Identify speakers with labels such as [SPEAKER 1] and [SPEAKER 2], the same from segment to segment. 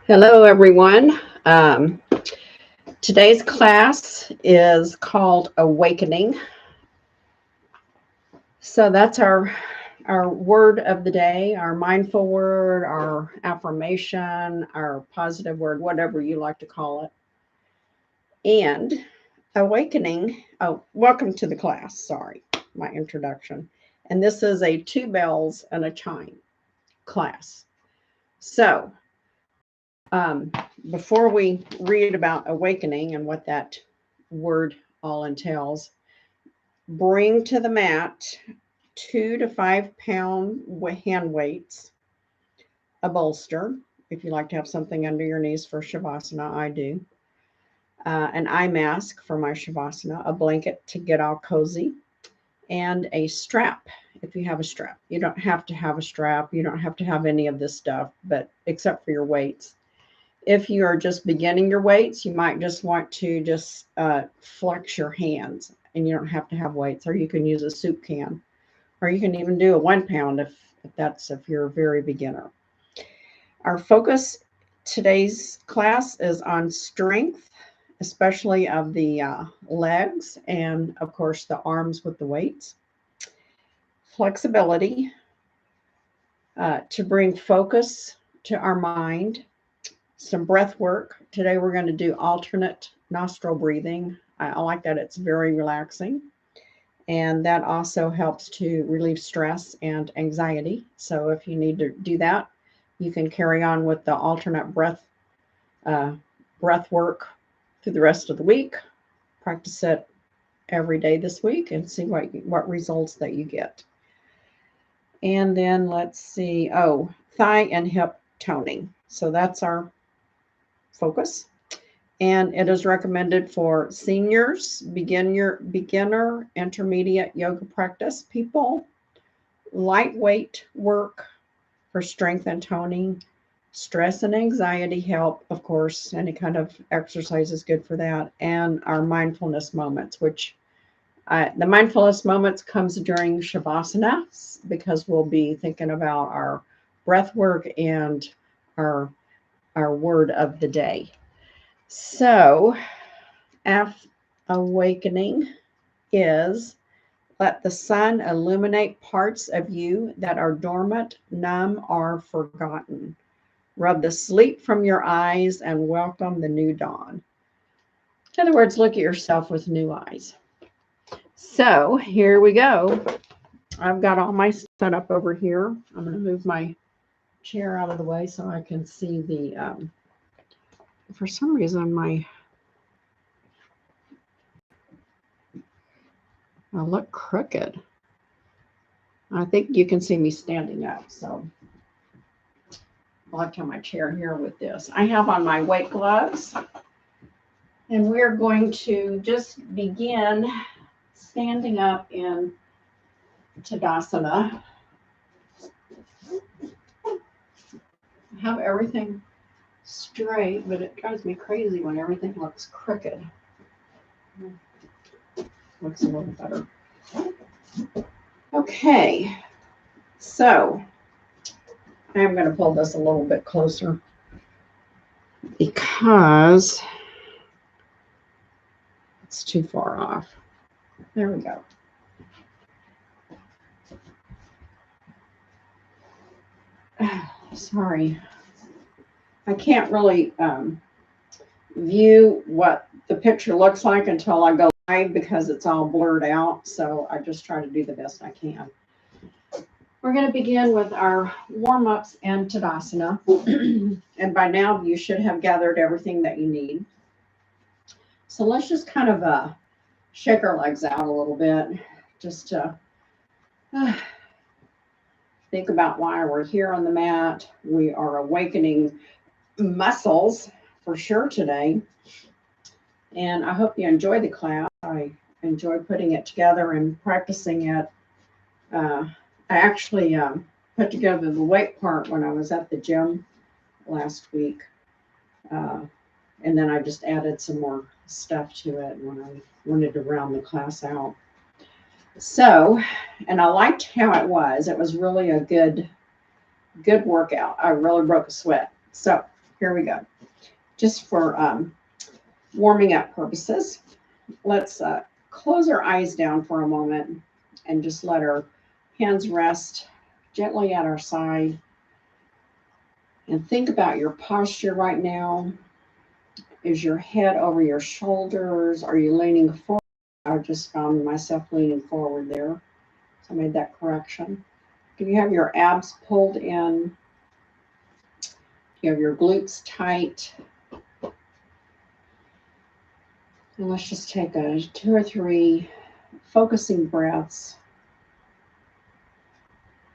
[SPEAKER 1] Hello, everyone. Today's class is called Awakening. So that's our word of the day, our mindful word, our affirmation, our positive word, whatever you like to call it. And awakening, welcome to the class. Sorry, my introduction. And this is a 2 bells and a chime class. So before we read about awakening and what that word all entails, bring to the mat 2 to 5 pound hand weights, a bolster, if you like to have something under your knees for Shavasana, I do, an eye mask for my Shavasana, a blanket to get all cozy, and a strap if you have a strap. You don't have to have a strap. You don't have to have any of this stuff, but except for your weights. If you are just beginning your weights, you might just want to just flex your hands, and you don't have to have weights, or you can use a soup can, or you can even do a 1 pound if you're a very beginner. Our focus today's class is on strength, especially of the legs and of course the arms with the weights. Flexibility to bring focus to our mind. Some breath work. Today we're going to do alternate nostril breathing. I like that. It's very relaxing. And that also helps to relieve stress and anxiety. So if you need to do that, you can carry on with the alternate breath work through the rest of the week. Practice it every day this week and see what results that you get. And then let's see. Oh, thigh and hip toning. So that's our focus, and it is recommended for seniors, beginner, intermediate yoga practice people, lightweight work for strength and toning, stress and anxiety help, of course, any kind of exercise is good for that, and our mindfulness moments, which the mindfulness moments comes during Shavasana because we'll be thinking about our breath work and our word of the day. So, awakening is let the sun illuminate parts of you that are dormant, numb, or forgotten. Rub the sleep from your eyes and welcome the new dawn. In other words, look at yourself with new eyes. So, here we go. I've got all my set up over here. I'm going to move my chair out of the way so I can see the for some reason I look crooked. I think you can see me standing up, so I'll have to have my chair here with this. I have on my weight gloves, and we're going to just begin standing up in Tadasana. I have everything straight, but it drives me crazy when everything looks crooked. Looks a little better. Okay, so I'm going to pull this a little bit closer because it's too far off. There we go. Sorry. I can't really view what the picture looks like until I go live because it's all blurred out. So I just try to do the best I can. We're going to begin with our warm-ups and Tadasana. And by now you should have gathered everything that you need. So let's just kind of shake our legs out a little bit just to think about why we're here on the mat. We are awakening muscles for sure today. And I hope you enjoy the class. I enjoy putting it together and practicing it. I actually put together the weight part when I was at the gym last week. And then I just added some more stuff to it when I wanted to round the class out. So, and I liked how it was. It was really a good workout. I really broke a sweat. So here we go. Just for warming up purposes, let's close our eyes down for a moment and just let our hands rest gently at our side. And think about your posture right now. Is your head over your shoulders? Are you leaning forward? I just found myself leaning forward there. So I made that correction. Do you have your abs pulled in? Do you have your glutes tight? And let's just take 2 or 3 focusing breaths.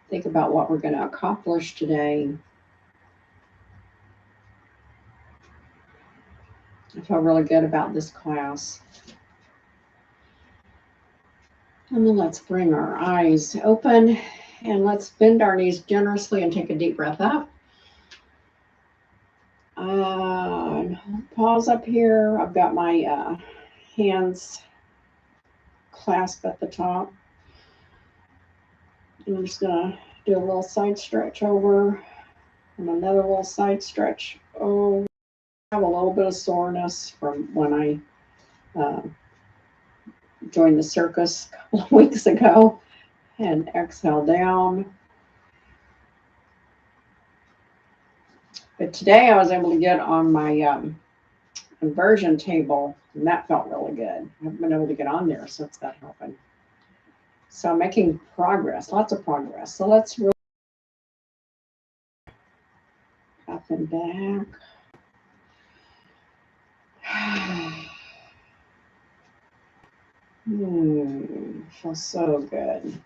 [SPEAKER 1] Think about what we're going to accomplish today. I feel really good about this class. And then let's bring our eyes open and let's bend our knees generously and take a deep breath up. Pause up here. I've got my hands clasped at the top. And I'm just going to do a little side stretch over and another little side stretch. Oh, I have a little bit of soreness from when I joined the circus a couple of weeks ago. And exhale down. But today I was able to get on my inversion table, and that felt really good. I haven't been able to get on there since that happened. So I'm making progress, lots of progress. So let's roll up and back. Feels so good.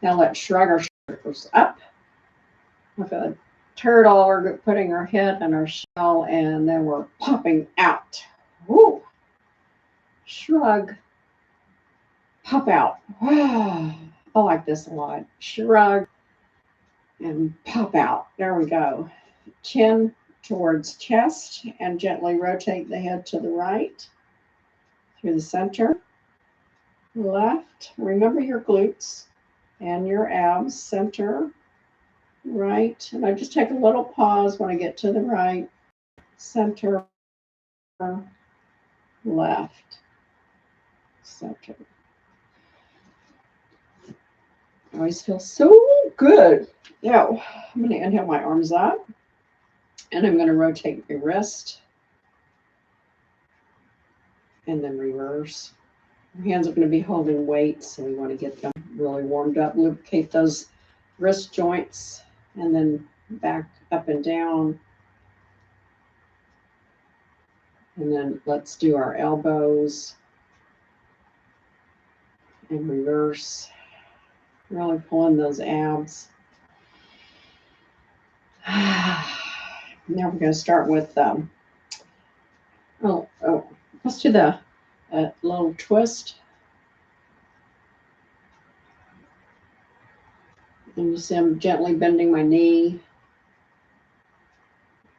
[SPEAKER 1] Now let's shrug our shoulders up. With a turtle, we're putting our head in our shell, and then we're popping out. Woo! Shrug, pop out. I like this a lot. Shrug and pop out. There we go. Chin towards chest and gently rotate the head to the right through the center. Left. Remember your glutes and your abs. Center. Right. And I just take a little pause when I get to the right. Center. Left. Center. I always feel so good. Now, I'm going to inhale my arms up. And I'm going to rotate my wrist. And then reverse. Our hands are going to be holding weights, so we want to get them really warmed up. Lubricate those wrist joints. And then back up and down. And then let's do our elbows. And reverse. Really pulling those abs. Now we're going to start with, let's do the little twist. And you see I'm gently bending my knee.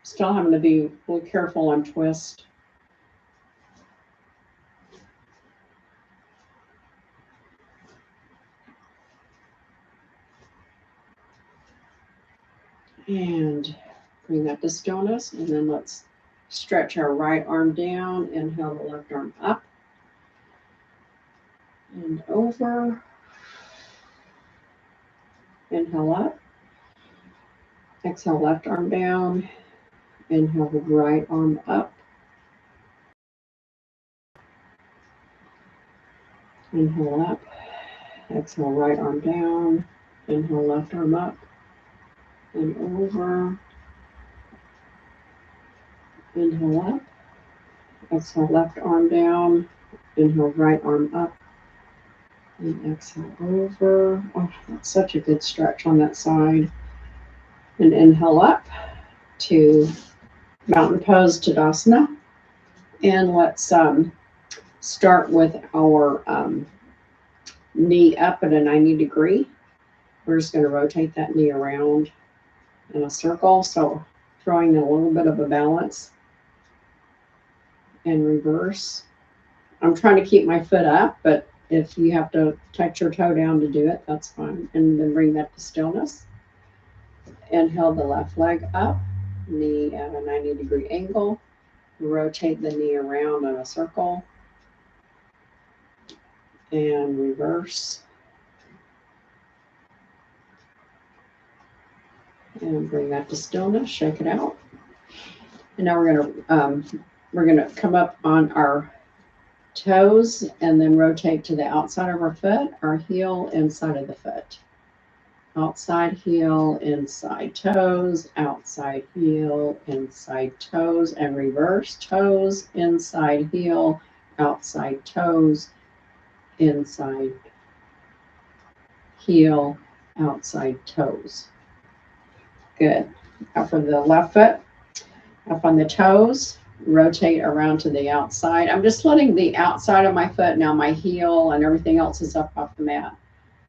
[SPEAKER 1] Still having to be really careful on twist. And bring that to stillness. And then let's stretch our right arm down. Inhale the left arm up. And over. Inhale up. Exhale, left arm down. Inhale the right arm up. Inhale up. Exhale, right arm down. Inhale, left arm up. And over. Inhale up. Exhale, left arm down. Inhale, right arm up. And exhale over. Oh, that's such a good stretch on that side. And inhale up to mountain pose, Tadasana. And let's start with our knee up at a 90 degree. We're just going to rotate that knee around in a circle. So throwing in a little bit of a balance. And reverse. I'm trying to keep my foot up, but if you have to touch your toe down to do it, that's fine. And then bring that to stillness. Inhale the left leg up. knee at a 90-degree angle. Rotate the knee around in a circle and reverse. And bring that to stillness, shake it out. And now we're gonna come up on our toes and then rotate to the outside of our foot, our heel inside of the foot. Outside heel, inside toes, outside heel, inside toes, and reverse toes, inside heel, outside toes, inside heel, outside toes. Good. Now for the left foot, up on the toes, rotate around to the outside. I'm just letting the outside of my foot, now my heel and everything else is up off the mat.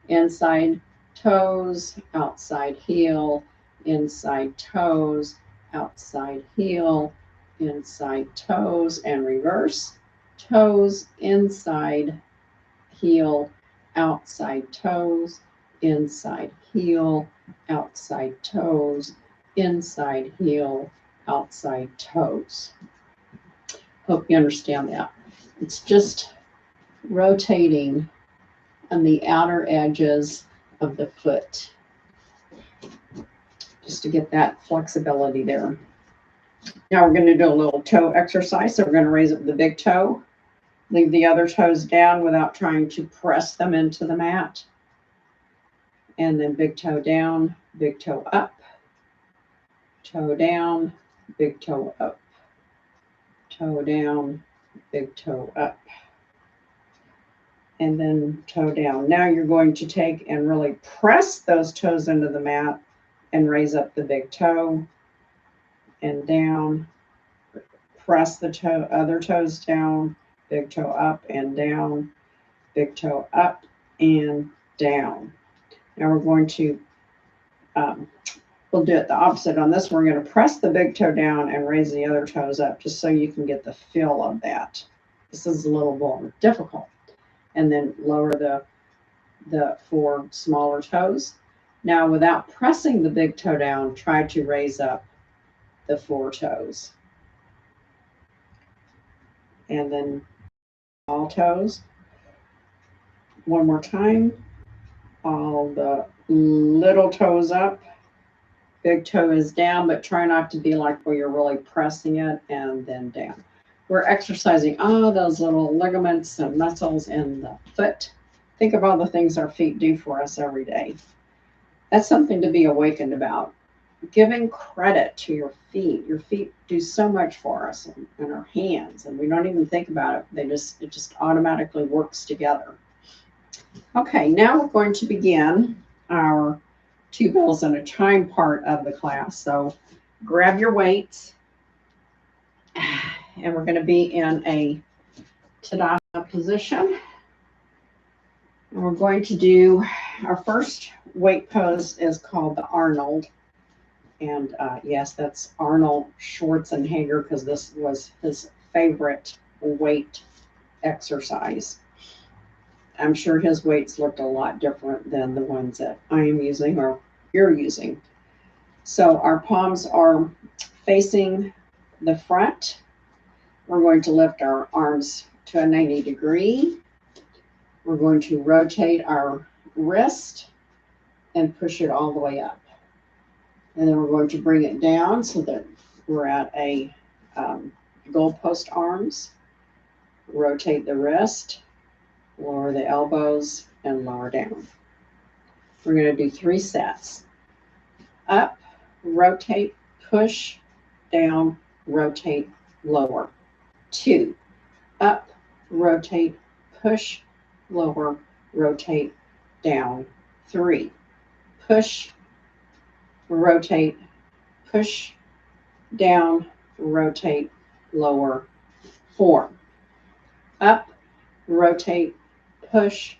[SPEAKER 1] Inside toes, outside heel, inside toes, outside heel, inside toes, and reverse. Toes, inside heel, outside toes, inside heel, outside toes, inside heel, outside toes. Hope you understand that. It's just rotating on the outer edges of the foot, just to get that flexibility there. Now we're going to do a little toe exercise. So we're going to raise up the big toe, leave the other toes down without trying to press them into the mat. And then big toe down, big toe up, toe down, big toe up, toe down, big toe up, and then toe down. Now you're going to take and really press those toes into the mat and raise up the big toe and down. Press the other toes down, big toe up and down, big toe up and down. Now we're going to, we'll do it the opposite on this. We're going to press the big toe down and raise the other toes up just so you can get the feel of that. This is a little more difficult. And then lower the 4 smaller toes. Now, without pressing the big toe down, try to raise up the 4 toes. And then all toes. One more time. All the little toes up. Big toe is down, but try not to be like where you're really pressing it, and then down. We're exercising all those little ligaments and muscles in the foot. Think of all the things our feet do for us every day. That's something to be awakened about. Giving credit to your feet. Your feet do so much for us, and our hands, and we don't even think about it. It just automatically works together. Okay, now we're going to begin our 2 bells and a chime part of the class. So grab your weights, and we're going to be in a Tadasana position. And we're going to do our first weight pose is called the Arnold. And yes, that's Arnold Schwarzenegger, because this was his favorite weight exercise. I'm sure his weights looked a lot different than the ones that I am using or you're using. So our palms are facing the front. We're going to lift our arms to a 90 degree. We're going to rotate our wrist and push it all the way up. And then we're going to bring it down so that we're at a goalpost arms. Rotate the wrist, lower the elbows, and lower down. We're going to do 3 sets. Up, rotate, push, down, rotate, lower. 2. Up, rotate, push, lower, rotate, down. 3. Push, rotate, push, down, rotate, lower. 4. Up, rotate, push,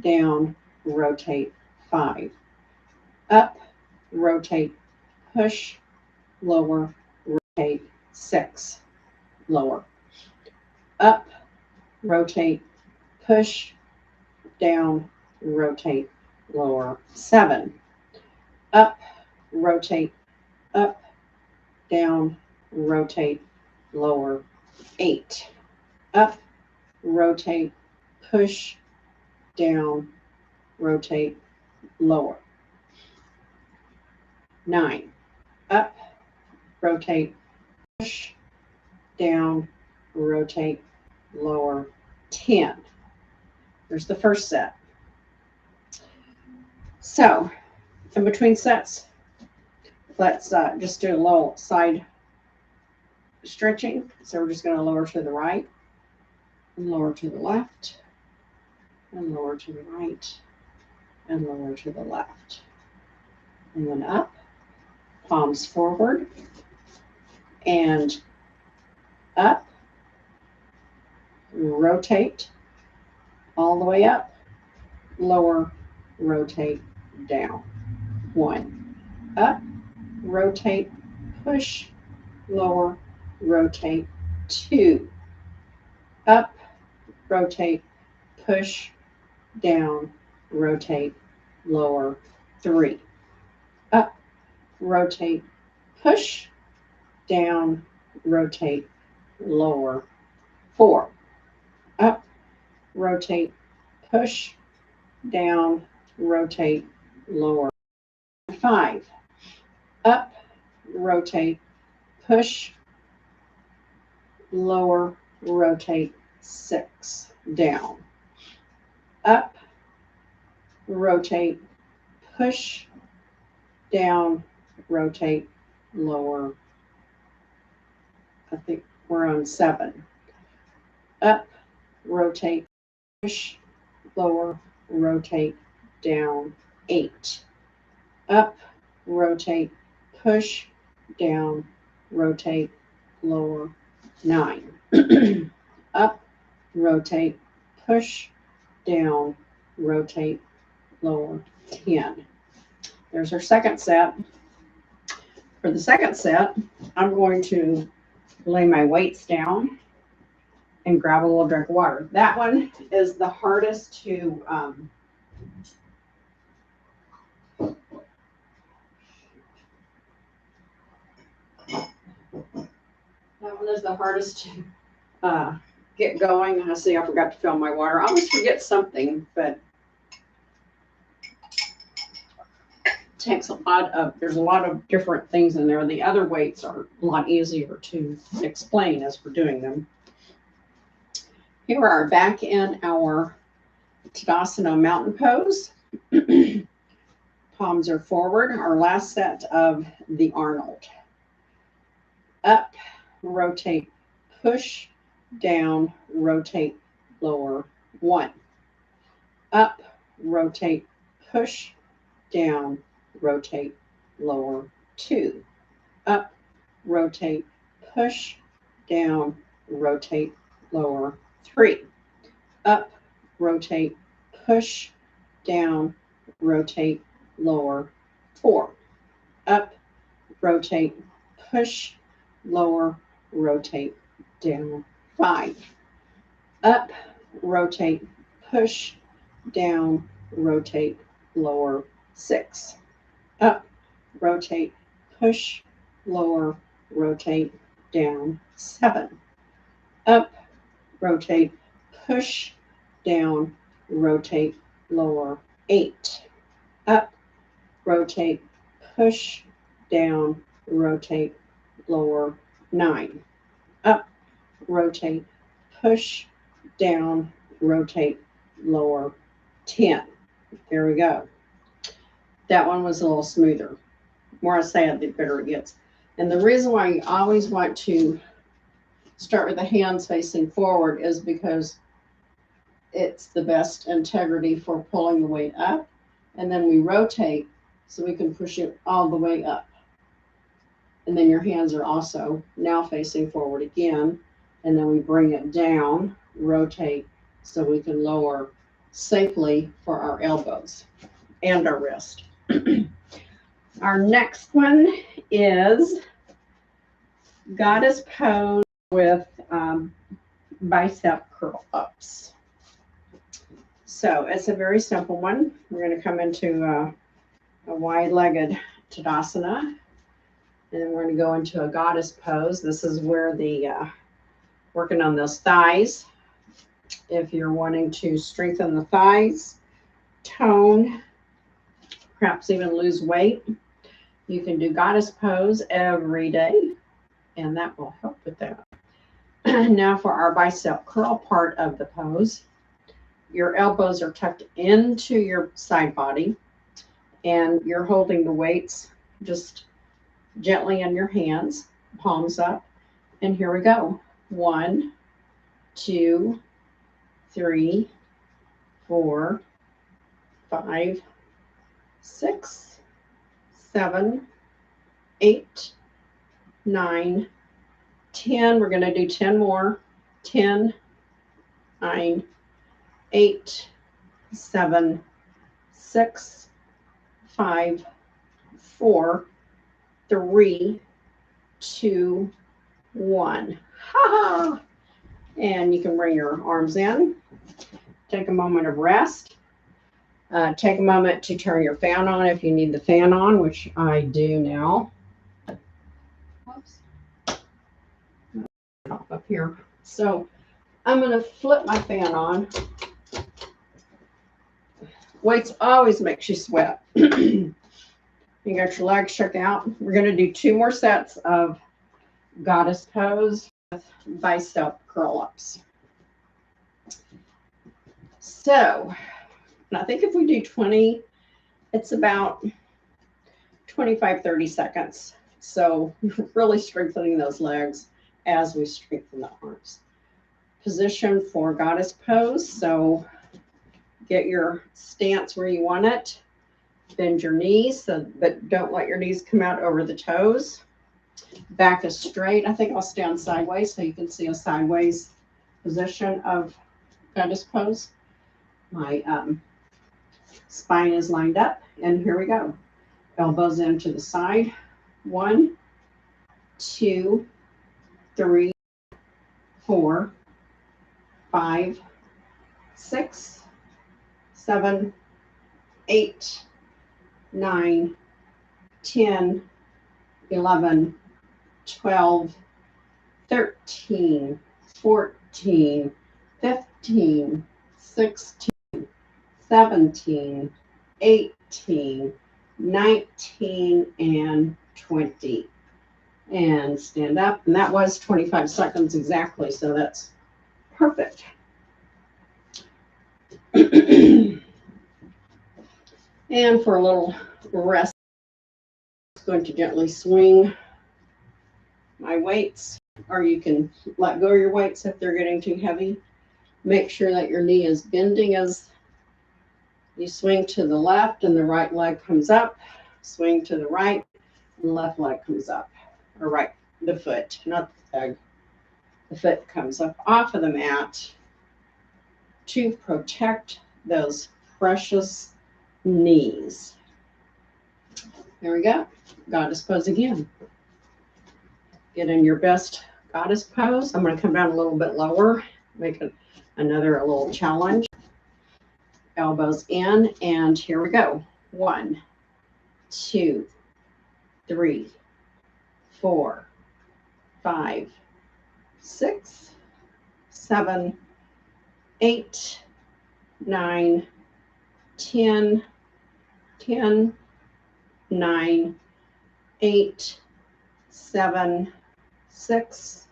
[SPEAKER 1] down, rotate. 5. Up, rotate, push, lower, rotate. 6. Lower. Up, rotate, push, down, rotate, lower. 7. Up, rotate, up, down, rotate, lower. 8. Up, rotate, push, down, rotate, lower. 9. Up, rotate, push, down, rotate, lower. 10. There's the first set. So, in between sets, let's just do a little side stretching. So we're just going to lower to the right, and lower to the left, and lower to the right, and lower to the left. And then up, palms forward, and up, rotate, all the way up, lower, rotate, down. 1. Up, rotate, push, lower, rotate. 2. Up, rotate, push, down, rotate, lower. 3. Up, rotate, push, down, rotate, lower. 4. Up, rotate, push, down, rotate, lower. 5. Up, rotate, push, lower, rotate. 6. Down. Up, rotate, push, down, rotate, lower. I think we're on 7. Up, rotate, push, lower, rotate, down. 8. Up, rotate, push, down, rotate, lower. 9. Up, rotate, push, down, rotate, lower. 10. There's our second set. For the second set, I'm going to lay my weights down and grab a little drink of water. That one is the hardest to get going. I see I forgot to fill my water. I always forget something, but it takes a lot of, there's a lot of different things in there. The other weights are a lot easier to explain as we're doing them. Here we are back in our Tadasana mountain pose. Palms are forward, our last set of the Arnold. Up, rotate, push, down, rotate, lower. 1. Up, rotate, push, down, rotate, lower. 2. Up, rotate, push, down, rotate, lower. 3. Up, rotate, push, down, rotate, lower. 4. Up, rotate, push, lower, rotate, down. 5. Up, rotate, push, down, rotate, lower. 6. Up, rotate, push, lower, rotate, down. 7. Up, rotate, push, down, rotate, lower. 8. Up, rotate, push, down, rotate, lower. 9. Up, rotate, push, down, rotate, lower. 10. There we go. That one was a little smoother. The more I say it, the better it gets. And the reason why you always want to start with the hands facing forward is because it's the best integrity for pulling the weight up. And then we rotate so we can push it all the way up. And then your hands are also now facing forward again. And then we bring it down, rotate, so we can lower safely for our elbows and our wrist. Our next one is Goddess pose with bicep curl ups. So it's a very simple one. We're going to come into a wide-legged Tadasana. And then we're going to go into a goddess pose. This is where the working on those thighs. If you're wanting to strengthen the thighs, tone, perhaps even lose weight, you can do goddess pose every day, and that will help with that. Now for our bicep curl part of the pose, your elbows are tucked into your side body, and you're holding the weights just gently in your hands, palms up. And here we go. 1, 2, 3, 4, 5, 6, 7, 8, 9, 10. We're going to do 10 more. 10, 9, 8, 7, 6, 5, 4, 3, 2, 1. Ha! And you can bring your arms in. Take a moment of rest. Take a moment to turn your fan on if you need the fan on, which I do now. Whoops. Up here. So I'm going to flip my fan on. Weights always makes you sweat. You got your legs shook out. We're going to do 2 more sets of goddess pose with bicep curl ups. So, and I think if we do 20, it's about 25, 30 seconds. So you're really strengthening those legs as we strengthen the arms. Position for goddess pose. So get your stance where you want it. Bend your knees, but don't let your knees come out over the toes. Back is straight. I think I'll stand sideways so you can see a sideways position of goddess pose. My spine is lined up, and here we go. Elbows into the side. 1, 2, 3, 4, 5, 6, 7, 8, 9, 10, 11, 12, 13, 14, 15, 16, 17, 18, 19, and 20. And stand up. And that was 25 seconds exactly, so that's perfect. And for a little rest, I'm going to gently swing my weights, or you can let go of your weights if they're getting too heavy. Make sure that your knee is bending as you swing to the left and the right leg comes up. Swing to the right and the left leg comes up. Or right, the foot, not the leg. The foot comes up off of the mat to protect those precious knees. There we go. Goddess pose again. Get in your best goddess pose. I'm going to come down a little bit lower, make it another little challenge. Elbows in, and here we go. 1, 2, 3, 4, 5, 6, 7, 8, 9, 10, 10, 9, 8, 7, 6,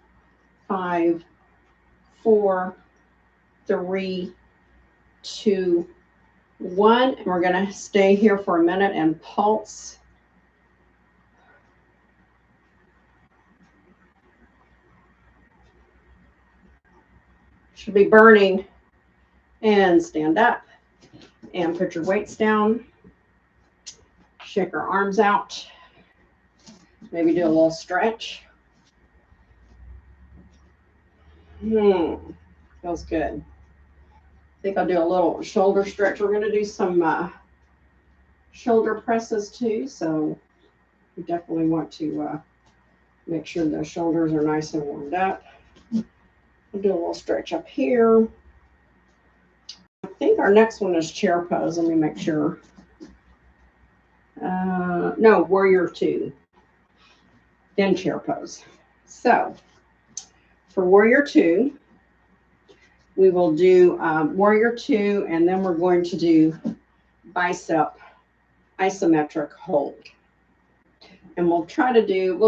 [SPEAKER 1] 5, 4, 3, 2, 1. And we're going to stay here for a minute and pulse. Should be burning. And stand up and put your weights down. Shake our arms out. Maybe do a little stretch. Feels good. I think I'll do a little shoulder stretch. We're going to do some shoulder presses too, so we definitely want to make sure the shoulders are nice and warmed up. I'll do a little stretch up here. I think our next one is chair pose. Let me make sure. No, warrior 2. then chair pose. So for warrior two, we will do warrior two, and then we're going to do bicep isometric hold. And we'll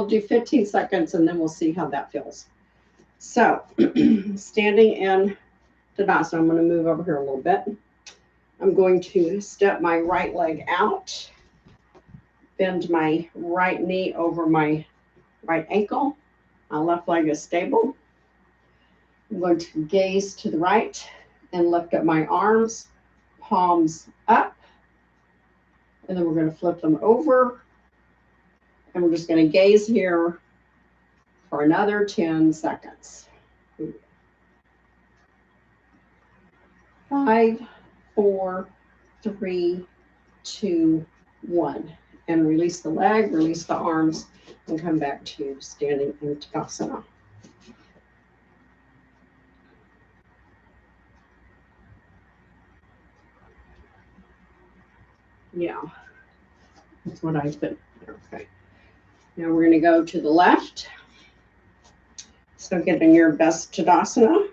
[SPEAKER 1] do 15 seconds, and then we'll see how that feels. So standing in Tadasana, I'm going to move over here a little bit. I'm going to step my right leg out, bend my right knee over my right ankle. My left leg is stable. I'm going to gaze to the right and lift up my arms, palms up. And then we're going to flip them over. And we're just going to gaze here for another 10 seconds. 5, 4, 3, 2, 1. And release the leg, release the arms, and come back to standing in Tadasana. Yeah, that's what I put. Okay. Now we're going to go to the left. So get in your best Tadasana.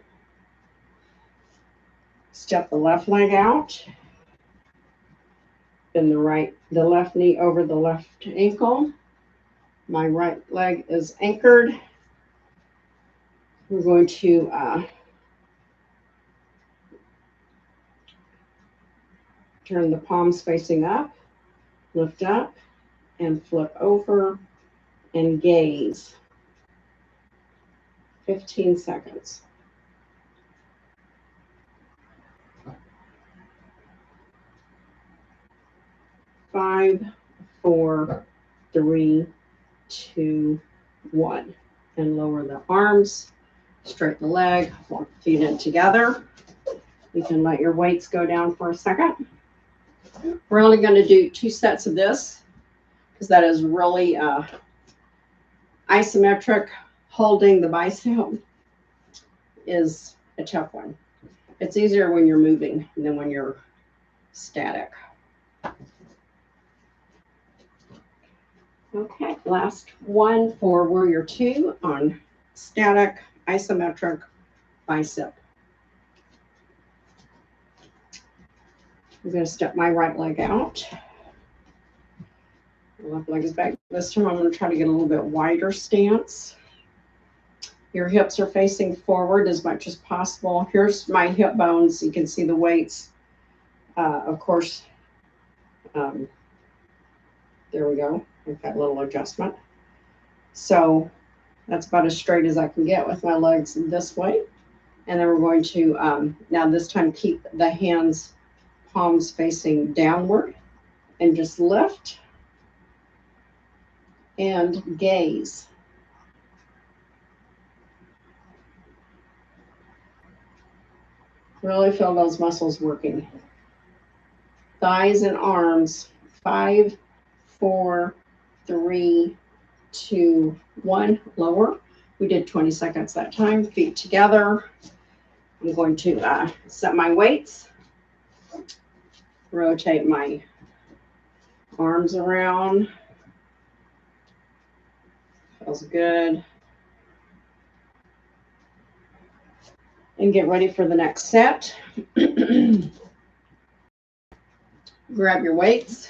[SPEAKER 1] Step the left leg out. Bend the left knee over the left ankle. My right leg is anchored. We're going to turn the palms facing up, lift up, and flip over and gaze. 15 seconds. 5, 4, 3, 2, 1. And lower the arms, straighten the leg, walk the feet in together. You can let your weights go down for a second. We're only going to do 2 sets of this because that is really isometric. Holding the bicep is a tough one. It's easier when you're moving than when you're static. Okay, last one for warrior two on static isometric bicep. I'm going to step my right leg out. My left leg is back. This time I'm going to try to get a little bit wider stance. Your hips are facing forward as much as possible. Here's my hip bones. You can see the weights. Of course, there we go. I've got a little adjustment. So that's about as straight as I can get with my legs this way. And then we're going to, now this time, keep the hands, palms facing downward, and just lift and gaze. Really feel those muscles working. Thighs and arms. 5, 4, 3, 2, 1. Lower. We did 20 seconds that time. Feet together. I'm going to set my weights. Rotate my arms around. Feels good. And get ready for the next set. Grab your weights.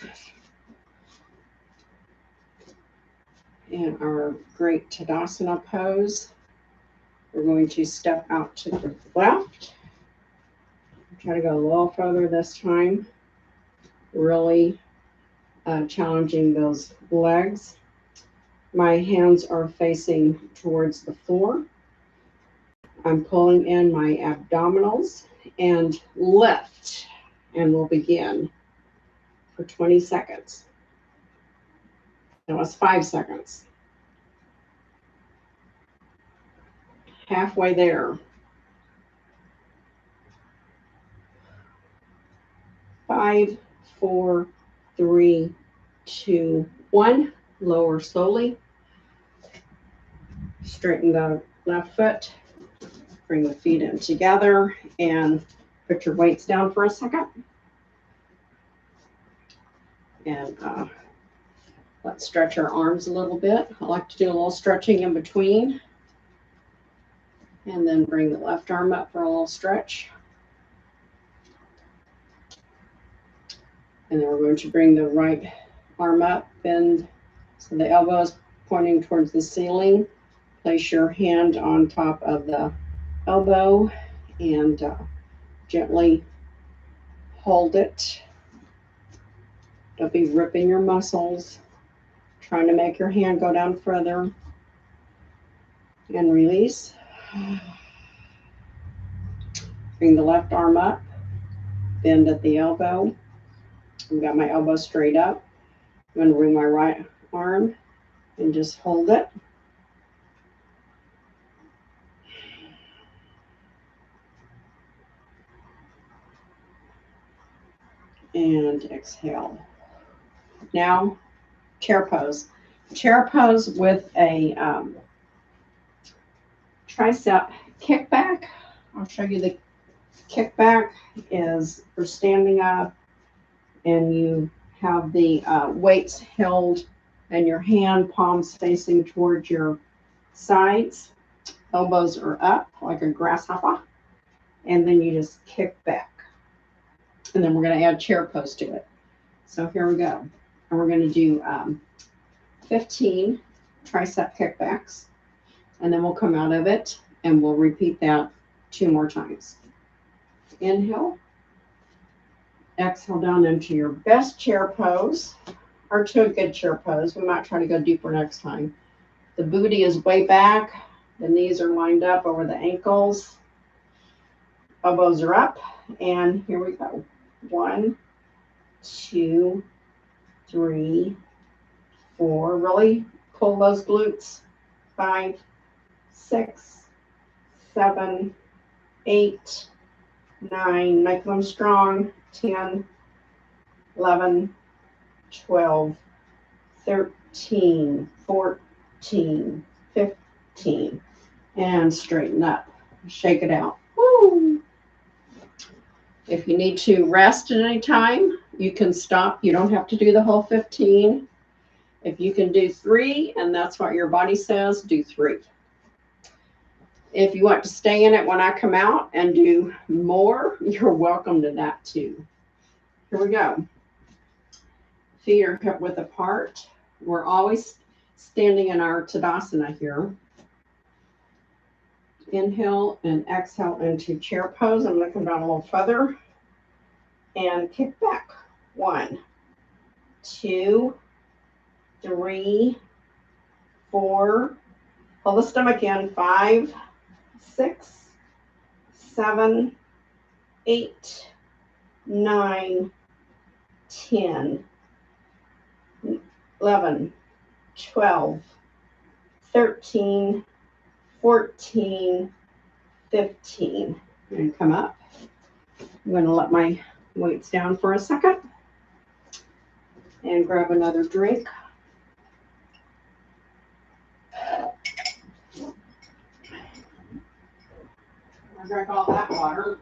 [SPEAKER 1] In our great Tadasana pose, we're going to step out to the left. Try to go a little further this time. Really challenging those legs. My hands are facing towards the floor. I'm pulling in my abdominals and lift. And we'll begin for 20 seconds. That was 5 seconds. Halfway there. 5, 4, 3, 2, 1. Lower slowly. Straighten the left foot. Bring the feet in together and put your weights down for a second. And Let's stretch our arms a little bit. I like to do a little stretching in between. And then bring the left arm up for a little stretch. And then we're going to bring the right arm up, bend so the elbow is pointing towards the ceiling. Place your hand on top of the elbow and gently hold it. Don't be ripping your muscles. Trying to make your hand go down further. And release. Bring the left arm up. Bend at the elbow. I've got my elbow straight up. I'm going to bring my right arm and just hold it. And exhale. Now, chair pose. Chair pose with a tricep kickback. I'll show you the kickback is for standing up and you have the weights held and your hand palms facing towards your sides. Elbows are up like a grasshopper. And then you just kick back. And then we're going to add chair pose to it. So here we go. And we're going to do 15 tricep kickbacks. And then we'll come out of it and we'll repeat that 2 more times. Inhale. Exhale down into your best chair pose or to a good chair pose. We might try to go deeper next time. The booty is way back. The knees are lined up over the ankles. Elbows are up. And here we go. 1, 2, 3, 4. Really pull those glutes. 5, 6, 7, 8, 9. Make them strong. 10, 11, 12, 13, 14, 15. And straighten up. Shake it out. Woo! If you need to rest at any time, you can stop. You don't have to do the whole 15. If you can do 3, and that's what your body says, do 3. If you want to stay in it when I come out and do more, you're welcome to that too. Here we go. Feet are hip width apart. We're always standing in our Tadasana here. Inhale and exhale into chair pose. I'm going to come down a little further and kick back. 1, 2, 3, 4. Pull the stomach in. 5, 6, 7, 8, 9, 10, 11, 12, 13, 14, 15. And come up. I'm going to let my weights down for a second and grab another drink. I drank all that water.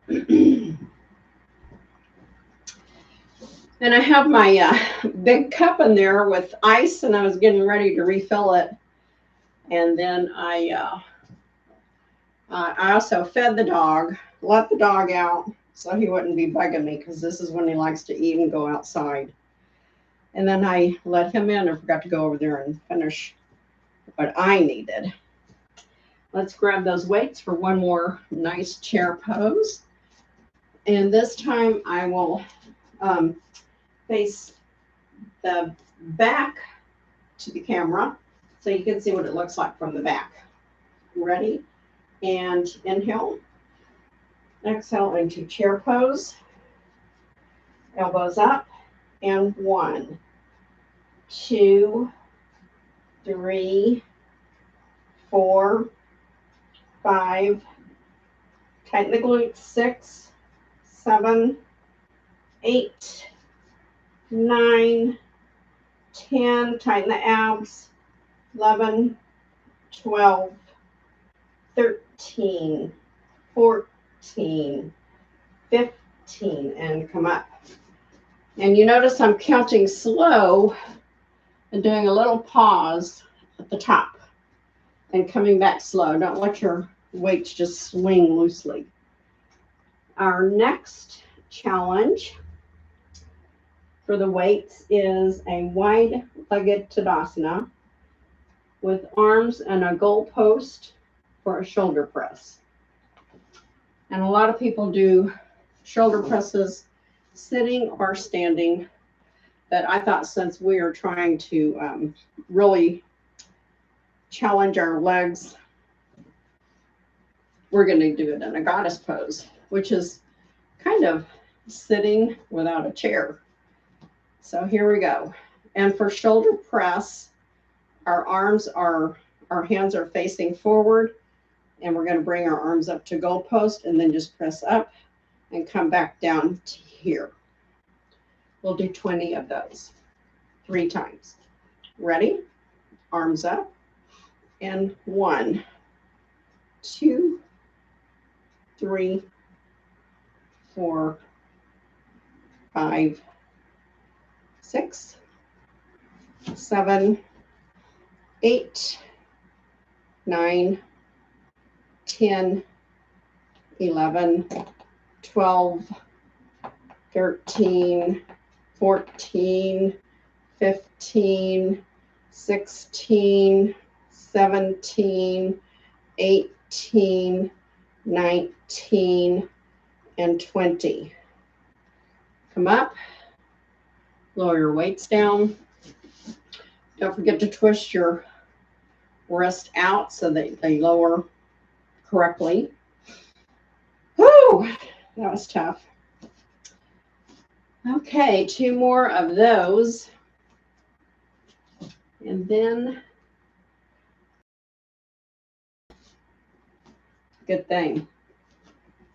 [SPEAKER 1] And I have my big cup in there with ice, and I was getting ready to refill it. And then I also fed the dog, let the dog out so he wouldn't be bugging me, because this is when he likes to eat and go outside. And then I let him in and forgot to go over there and finish what I needed. Let's grab those weights for one more nice chair pose. And this time I will face the back to the camera so you can see what it looks like from the back. Ready? And inhale. Exhale into chair pose. Elbows up. And 1, 2, 3, 4, 5. Tighten the glutes. 6, 7, 8, 9, 10. Tighten the abs. 11, 12, 13, 14, 15. And come up. And you notice I'm counting slow and doing a little pause at the top and coming back slow. Don't let your weights just swing loosely. Our next challenge for the weights is a wide-legged Tadasana with arms and a goalpost for a shoulder press. And a lot of people do shoulder presses sitting or standing, but I thought since we are trying to really challenge our legs, we're going to do it in a goddess pose, which is kind of sitting without a chair. So here we go. And for shoulder press, our hands are facing forward, and we're going to bring our arms up to goalpost and then just press up and come back down to here. We'll do 20 of those 3 times. Ready? Arms up. And 1, 2, 3, 4, 5, 6, 7, 8, 9, 10, 11, 12, 13, 14, 15, 16, 17, 18, 19, and 20. Come up, lower your weights down. Don't forget to twist your wrist out so that they lower correctly. Whew, that was tough. Okay, 2 more of those. And then, good thing.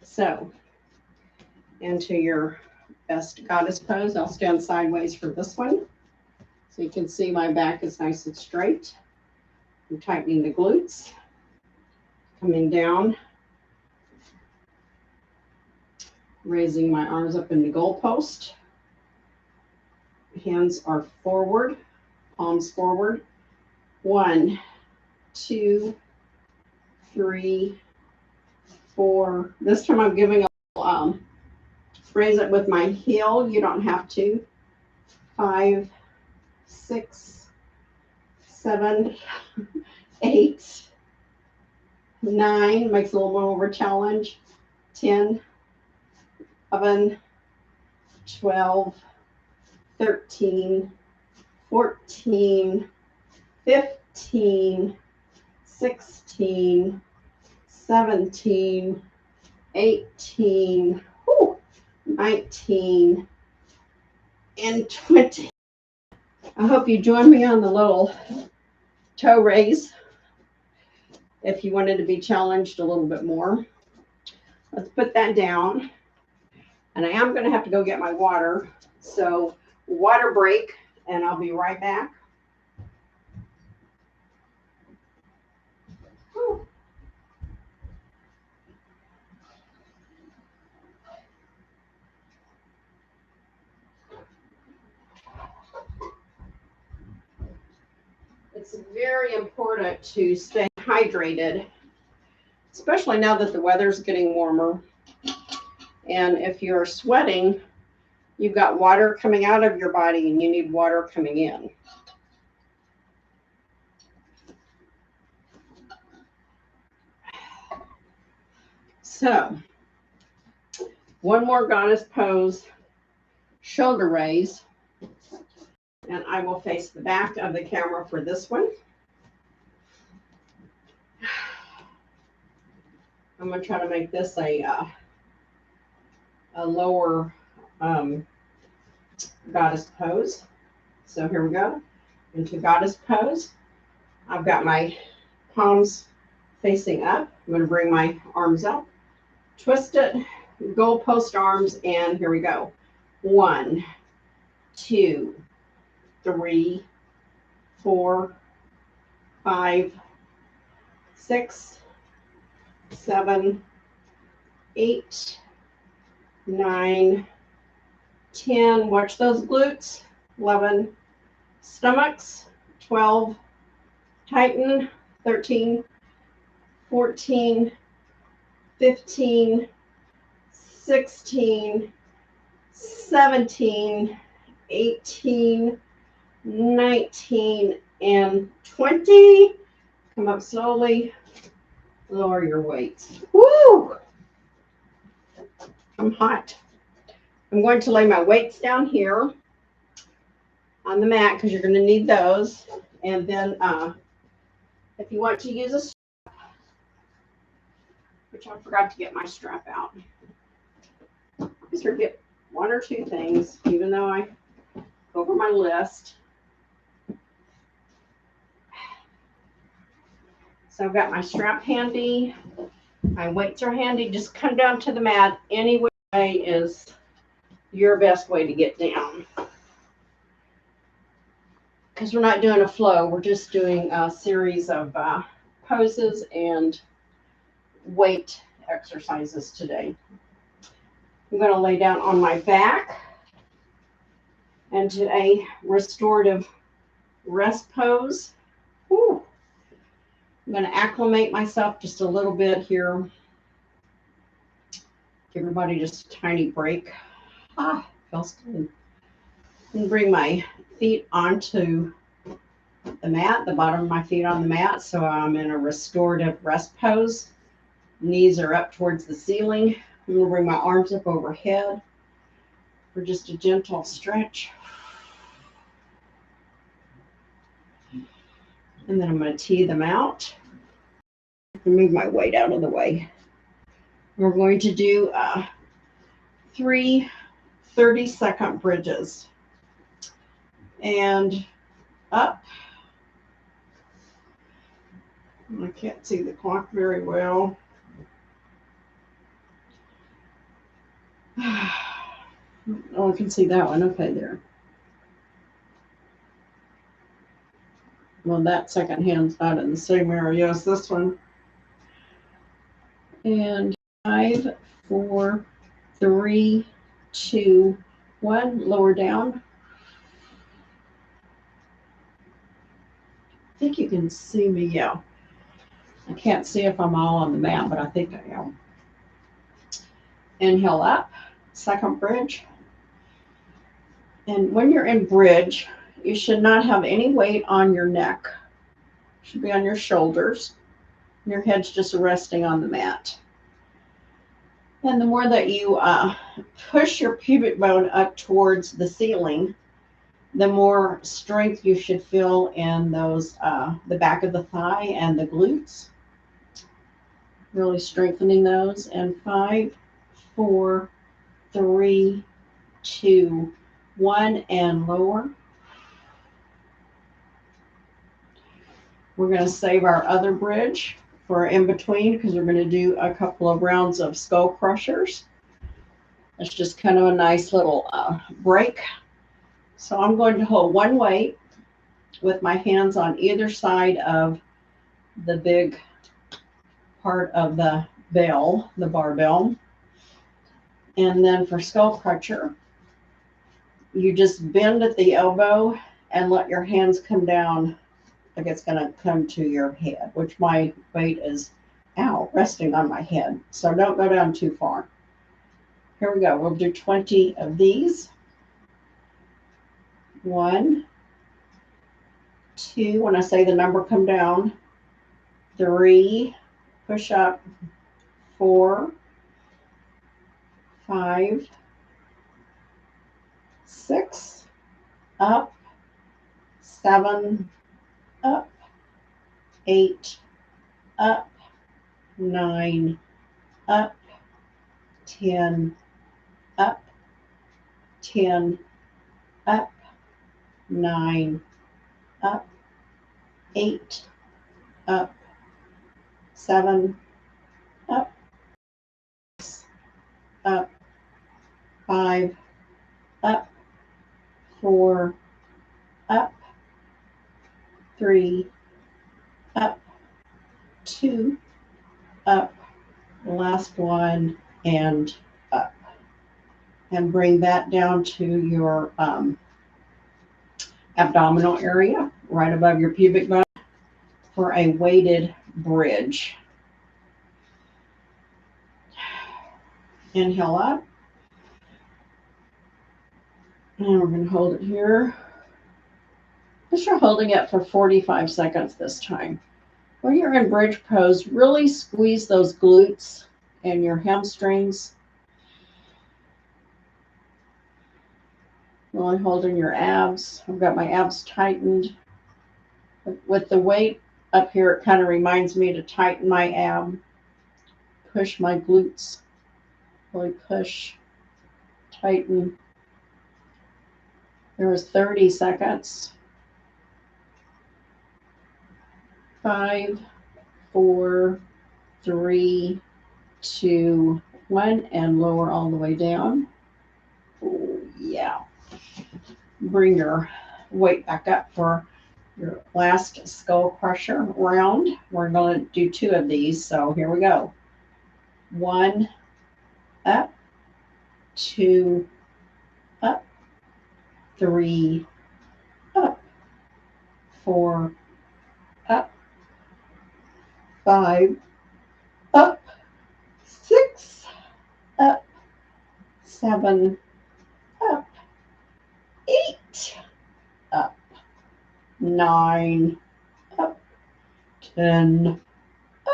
[SPEAKER 1] So, into your best goddess pose. I'll stand sideways for this one. So you can see my back is nice and straight. I'm tightening the glutes. Coming down. Raising my arms up into goalpost. Hands are forward, palms forward. 1, 2, 3, 4. This time I'm giving a raise it with my heel. You don't have to. 5, 6, 7, 8, 9. Makes a little more of a challenge. 10, 11, 12, 13, 14, 15, 16, 17, 18, 19, and 20. I hope you join me on the little toe raise if you wanted to be challenged a little bit more. Let's put that down. And I am going to have to go get my water. So water break, and I'll be right back. It's very important to stay hydrated, especially now that the weather's getting warmer. And if you're sweating, you've got water coming out of your body and you need water coming in. So, one more goddess pose, shoulder raise. And I will face the back of the camera for this one. I'm going to try to make this a lower goddess pose. So here we go. Into goddess pose. I've got my palms facing up. I'm going to bring my arms up, twist it, goalpost arms, and here we go. 1, 2, 3, 4, 5, 6, 7, 8, 9, 10. Watch those glutes. 11, Stomachs, 12. Tighten, 13, 14, 15, 16, 17, 18, 19, and 20. Come up slowly. Lower your weights. Woo! I'm hot. I'm going to lay my weights down here on the mat because you're going to need those. And then if you want to use a strap, which I forgot to get my strap out. Just forget one or two things, even though I go over my list. So I've got my strap handy. My weights are handy. Just come down to the mat. Any way is your best way to get down. Because we're not doing a flow. We're just doing a series of poses and weight exercises today. I'm going to lay down on my back and do a restorative rest pose. Whew. I'm going to acclimate myself just a little bit here. Give everybody just a tiny break. Feels good. And bring my feet onto the mat, the bottom of my feet on the mat. So I'm in a restorative rest pose. Knees are up towards the ceiling. I'm going to bring my arms up overhead for just a gentle stretch. And then I'm going to tee them out and move my weight out of the way. We're going to do 3 30-second bridges. And up. I can't see the clock very well. Oh, I can see that one. Okay, there. Well, that second hand's not in the same area as this one. And 5, 4, 3, 2, 1. Lower down. I think you can see me, yeah. I can't see if I'm all on the mat, but I think I am. Inhale up, second bridge. And when you're in bridge, you should not have any weight on your neck. It should be on your shoulders. Your head's just resting on the mat. And the more that you push your pubic bone up towards the ceiling, the more strength you should feel in those, the back of the thigh and the glutes. Really strengthening those. And 5, 4, 3, 2, 1, and lower. We're going to save our other bridge for in between because we're going to do a couple of rounds of skull crushers. It's just kind of a nice little break. So I'm going to hold one weight with my hands on either side of the big part of the bell, the barbell. And then for skull crusher, you just bend at the elbow and let your hands come down like it's going to come to your head, which my weight is, resting on my head. So don't go down too far. Here we go. We'll do 20 of these. 1, 2, when I say the number, come down. 3, push up. 4, 5, 6, up. 7, up. 8, up. 9, up. 10, up. 10, up. 9, up. 8, up. 7, up. 6, up. 5, up. 4, up. 3, up. 2, up. Last one, and up. And bring that down to your abdominal area, right above your pubic bone, for a weighted bridge. Inhale up. And we're going to hold it here. Just you're holding it for 45 seconds this time. When you're in bridge pose, really squeeze those glutes and your hamstrings. Really holding your abs. I've got my abs tightened. With the weight up here, it kind of reminds me to tighten my ab. Push my glutes. Really push, tighten. There was 30 seconds. 5, 4, 3, 2, 1, and lower all the way down. Oh, yeah. Bring your weight back up for your last skull crusher round. We're going to do 2 of these, so here we go. 1, up, 2, up, 3, up, 4, up, 5, up, 6, up, 7, up, 8, up, 9, up, 10,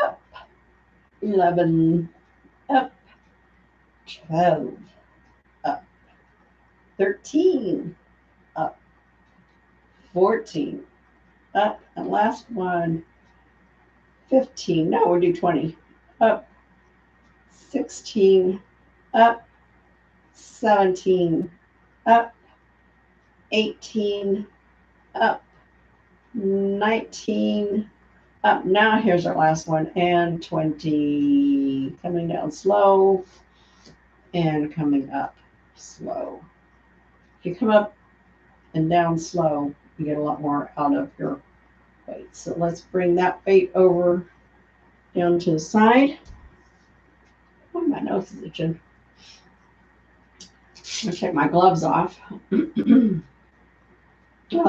[SPEAKER 1] up, 11, up, 12, up, 13, up, 14, up, and last one, 15, no, we'll do 20, up, 16, up, 17, up, 18, up, 19, up. Now here's our last one, and 20, coming down slow, and coming up slow. If you come up and down slow, you get a lot more out of your weight. So let's bring that weight over down to the side. Oh, my nose is itching. I'm going to take my gloves off. I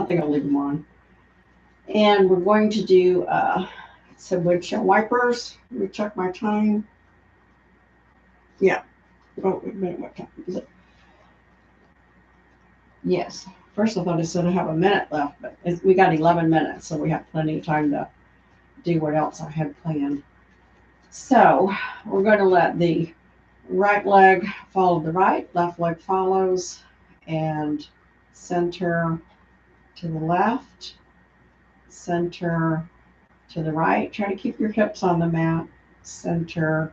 [SPEAKER 1] think I'll leave them on. And we're going to do some windshield wipers. Let me check my time. Yeah. Oh, wait a minute. What time is it? Yes. First, I thought I said I have a minute left, but we got 11 minutes, so we have plenty of time to do what else I had planned. So we're going to let the right leg follow the right, left leg follows, and center to the left, center to the right. Try to keep your hips on the mat. Center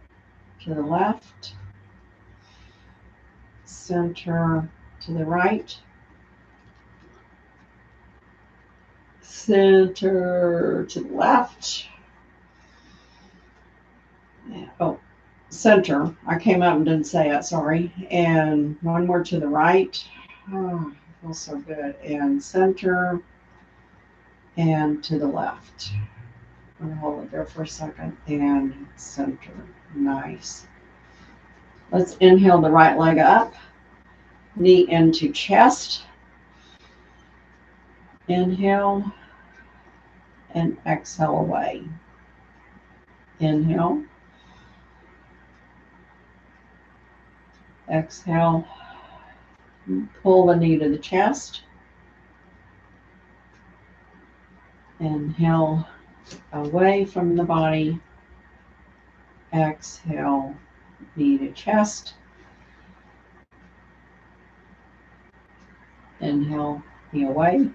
[SPEAKER 1] to the left, center to the right, center to the left. Oh, center. I came up and didn't say it, sorry. And one more to the right. Oh, it feels so good. And center and to the left. I'm going to hold it there for a second. And center. Nice. Let's inhale the right leg up. Knee into chest. Inhale and exhale away. Inhale. Exhale. Pull the knee to the chest. Inhale away from the body. Exhale, knee to chest. Inhale, knee away.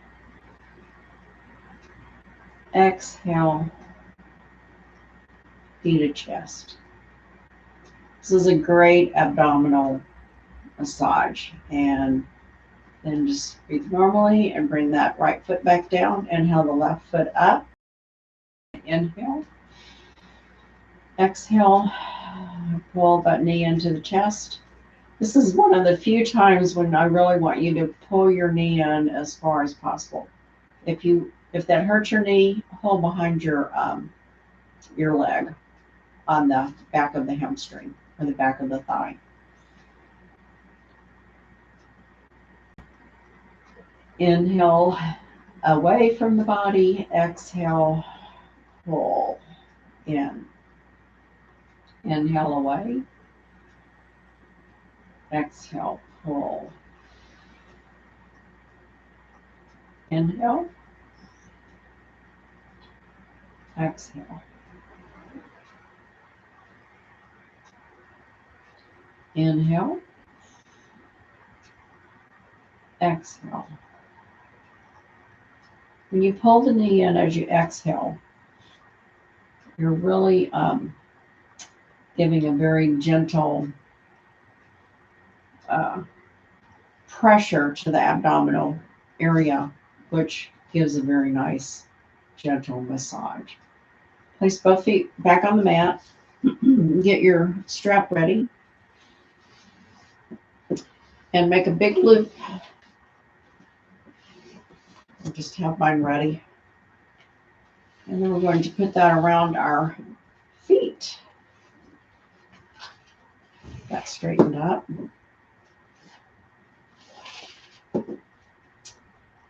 [SPEAKER 1] Exhale, knee to chest. This is a great abdominal massage. And then just breathe normally and bring that right foot back down. Inhale the left foot up. Inhale. Exhale. Pull that knee into the chest. This is one of the few times when I really want you to pull your knee in as far as possible. If that hurts your knee, hold behind your leg on the back of the hamstring or the back of the thigh. Inhale away from the body. Exhale, pull in. Inhale away. Exhale, pull. Inhale. Exhale. Inhale. Exhale. When you pull the knee in as you exhale, you're really giving a very gentle pressure to the abdominal area, which gives a very nice, gentle massage. Place both feet back on the mat. Get your strap ready. And make a big loop. I'll just have mine ready. And then we're going to put that around our feet. That straightened up.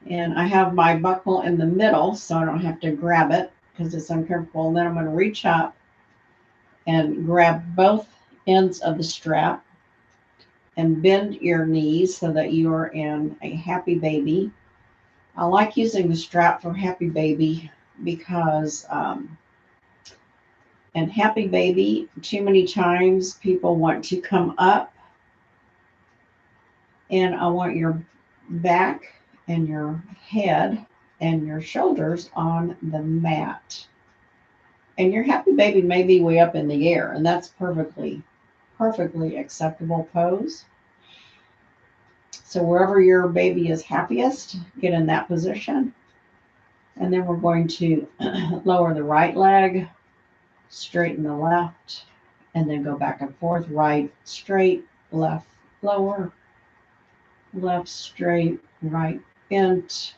[SPEAKER 1] And I have my buckle in the middle, so I don't have to grab it because it's uncomfortable. And then I'm going to reach up and grab both ends of the strap and bend your knees so that you are in a happy baby. I like using the strap for happy baby because in happy baby, too many times people want to come up, and I want your back and your head and your shoulders on the mat. And your happy baby may be way up in the air, and that's perfectly acceptable pose. So wherever your baby is happiest, get in that position. And then we're going to lower the right leg, straighten the left, and then go back and forth. Right, straight, left, lower, left, straight, right, bent,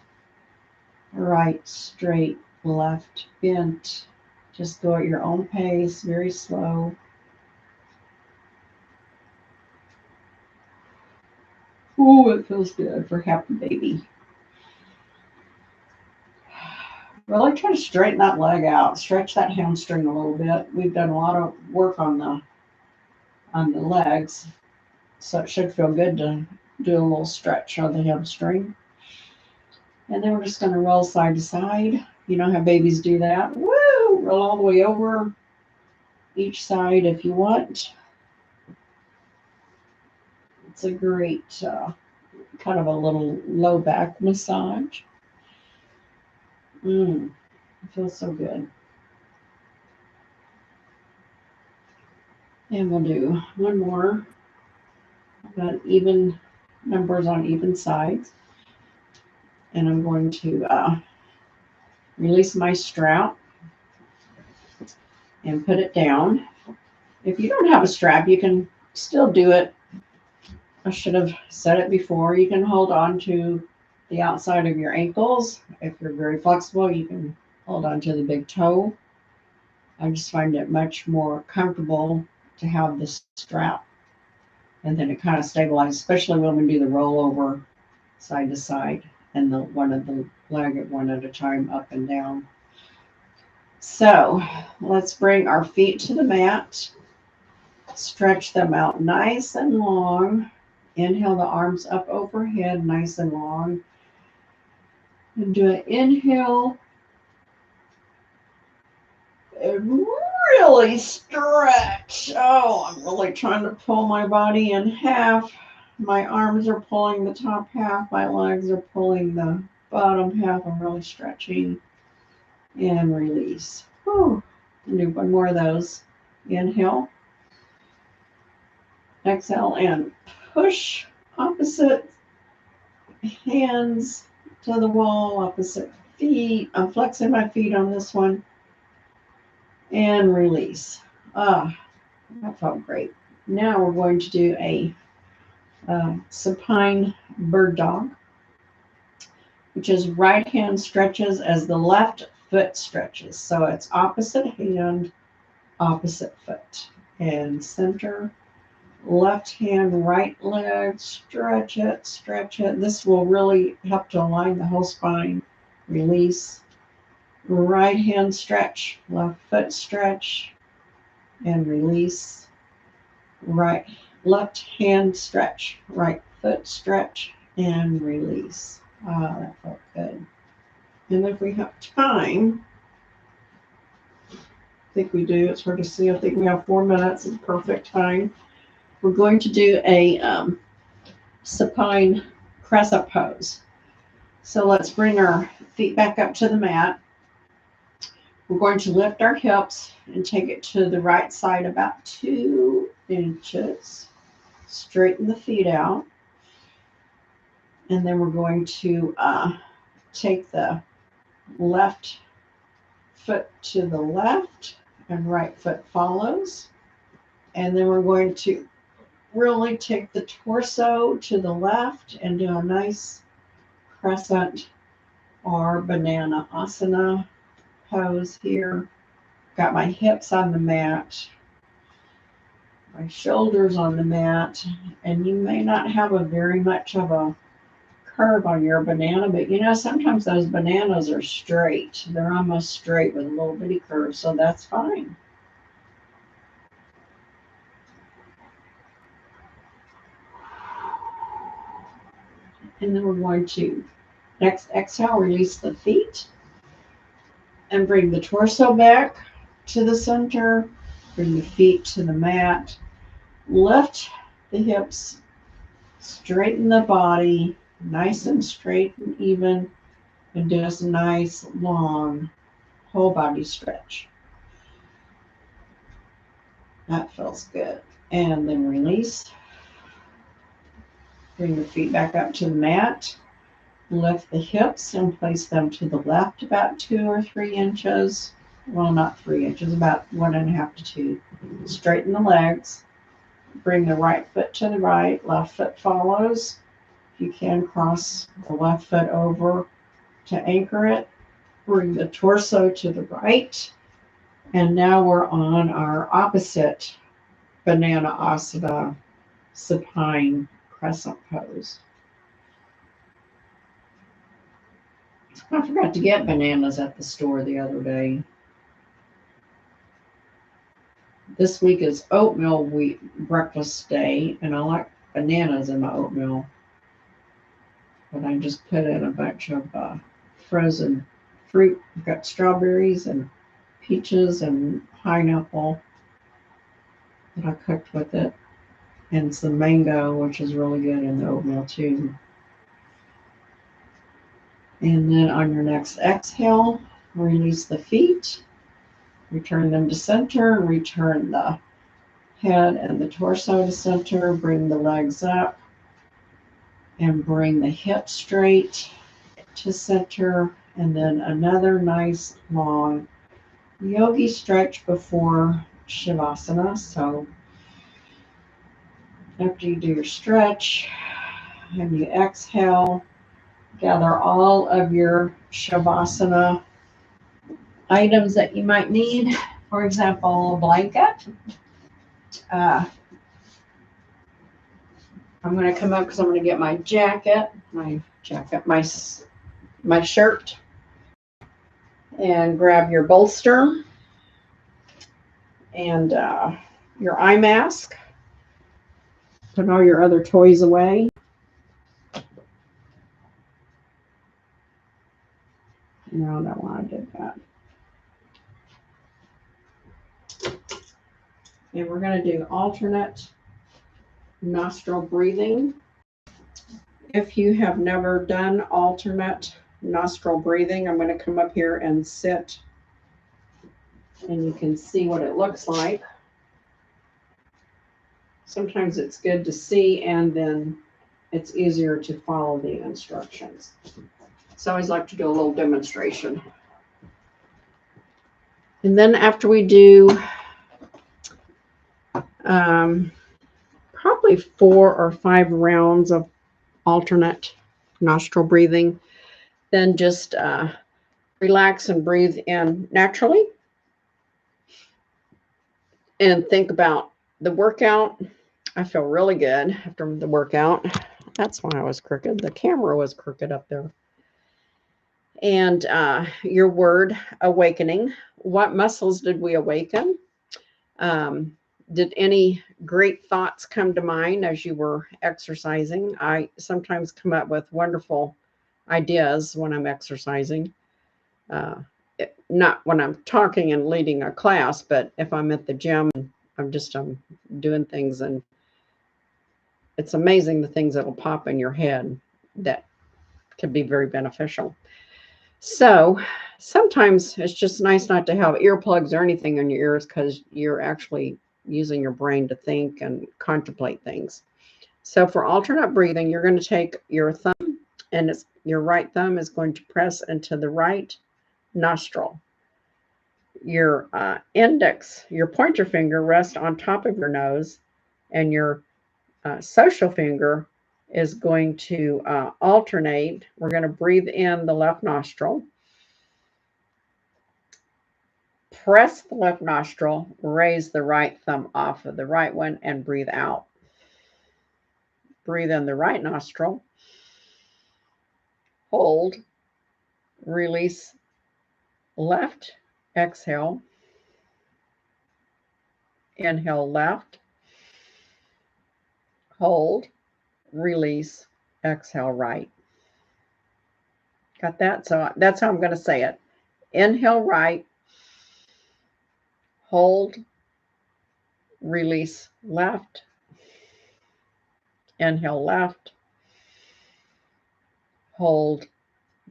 [SPEAKER 1] right, straight, left, bent. Just go at your own pace, very slow. Ooh, it feels good for happy baby. Really try to straighten that leg out, stretch that hamstring a little bit. We've done a lot of work on the legs, so it should feel good to do a little stretch of the hamstring. And then we're just going to roll side to side. You know how babies do that. Woo! Roll all the way over each side if you want. It's a great kind of a little low back massage. It feels so good. And we'll do one more. I've got even numbers on even sides. And I'm going to release my strap and put it down. If you don't have a strap, you can still do it. I should have said it before. You can hold on to the outside of your ankles. If you're very flexible, you can hold on to the big toe. I just find it much more comfortable to have this strap. And then it kind of stabilizes, especially when we do the rollover side to side and the one of the leg at one at a time, up and down. So let's bring our feet to the mat. Stretch them out nice and long. Inhale the arms up overhead, nice and long. And do an inhale. And really stretch. Oh, I'm really trying to pull my body in half. My arms are pulling the top half. My legs are pulling the bottom half. I'm really stretching. And release. Whew. Do one more of those. Inhale. Exhale and push opposite hands to the wall, opposite feet. I'm flexing my feet on this one. And release. That felt great. Now we're going to do a supine bird dog, which is right hand stretches as the left foot stretches. So it's opposite hand, opposite foot. And center, left hand, right leg, stretch it, stretch it. This will really help to align the whole spine release. Right hand stretch, left foot stretch, and release. Left hand stretch, right foot stretch, and release. Ah, that felt good. And if we have time, I think we do, it's hard to see, I think we have 4 minutes, it's perfect time. We're going to do a supine crescent pose. So let's bring our feet back up to the mat. We're going to lift our hips and take it to the right side about 2 inches. Straighten the feet out. And then we're going to take the left foot to the left and right foot follows. And then we're going to really take the torso to the left and do a nice crescent or banana asana pose here. Got my hips on the mat, my shoulders on the mat, and you may not have a very much of a curve on your banana, but you know, sometimes those bananas are straight. They're almost straight with a little bitty curve, so that's fine. And then we're going to, next exhale, release the feet and bring the torso back to the center. Bring the feet to the mat. Lift the hips, straighten the body, nice and straight and even, and do this nice long whole body stretch. That feels good. And then release. Bring the feet back up to the mat. Lift the hips and place them to the left about 2 or 3 inches. Well, not 3 inches, about 1.5 to 2. Straighten the legs. Bring the right foot to the right. Left foot follows. If you can, cross the left foot over to anchor it. Bring the torso to the right. And now we're on our opposite banana asana supine crescent pose. I forgot to get bananas at the store the other day. This week is oatmeal wheat breakfast day, and I like bananas in my oatmeal. But I just put in a bunch of frozen fruit. I've got strawberries and peaches and pineapple that I cooked with it, and some mango, which is really good in the oatmeal too. And then on your next exhale, release the feet, return them to center, return the head and the torso to center, bring the legs up, and bring the hips straight to center, and then another nice long yogi stretch before Shavasana. So after you do your stretch and you exhale, gather all of your Shavasana items that you might need. For example, a blanket. I'm going to come up because I'm going to get my jacket, my shirt, and grab your bolster and your eye mask. Put all your other toys away. No, I don't want to do that. And we're going to do alternate nostril breathing. If you have never done alternate nostril breathing, I'm going to come up here and sit, and you can see what it looks like. Sometimes it's good to see, and then it's easier to follow the instructions. So I always like to do a little demonstration. And then after we do probably 4 or 5 rounds of alternate nostril breathing, then just relax and breathe in naturally and think about the workout. I feel really good after the workout. That's why I was crooked. The camera was crooked up there. And your word, awakening. What muscles did we awaken? Did any great thoughts come to mind as you were exercising? I sometimes come up with wonderful ideas when I'm exercising. Not when I'm talking and leading a class, but if I'm at the gym, I'm doing things, and it's amazing the things that'll pop in your head that could be very beneficial. So sometimes it's just nice not to have earplugs or anything in your ears because you're actually using your brain to think and contemplate things. So for alternate breathing, you're going to take your thumb, and your right thumb is going to press into the right nostril. Your your pointer finger rests on top of your nose, and your social finger is going to alternate. We're going to breathe in the left nostril, press the left nostril, raise the right thumb off of the right one, and breathe out. Breathe in the right nostril, hold, release left, exhale, inhale left, hold, release, exhale right. Got that? So that's how I'm going to say it. Inhale right, hold, release left, inhale left, hold,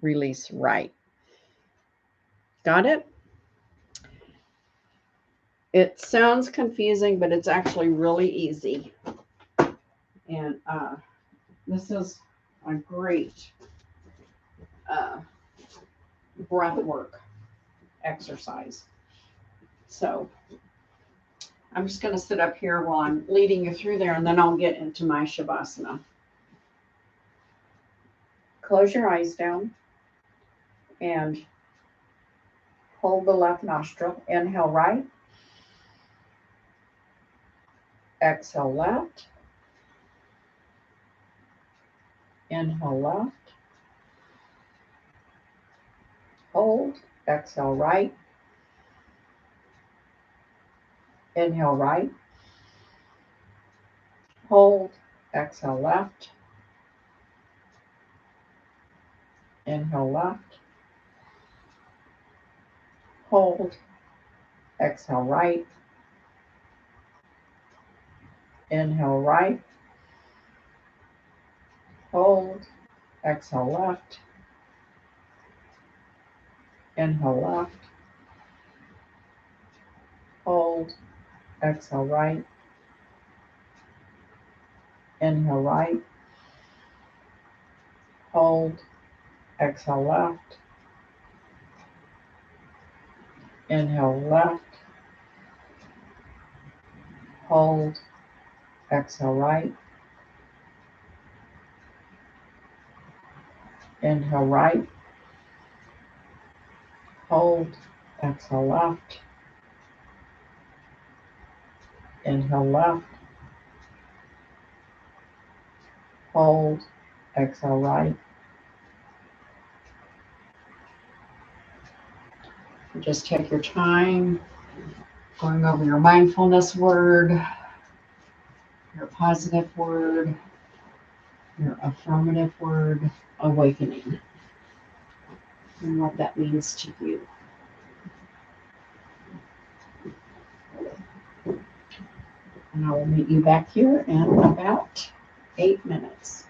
[SPEAKER 1] release right. Got it? It sounds confusing, but it's actually really easy. And this is a great breath work exercise. So I'm just going to sit up here while I'm leading you through there, and then I'll get into my Shavasana. Close your eyes down and hold the left nostril. Inhale right, exhale left, inhale left, hold, exhale right, inhale right, hold, exhale left, inhale left, hold, exhale right, inhale right, hold, exhale left, inhale left, hold, exhale right, inhale right, hold, exhale left, inhale left, hold, exhale right, inhale right, hold, exhale left, inhale left, hold, exhale right. Just take your time going over your mindfulness word, your positive word, your affirmative word, awakening, and what that means to you. And I will meet you back here in about 8 minutes.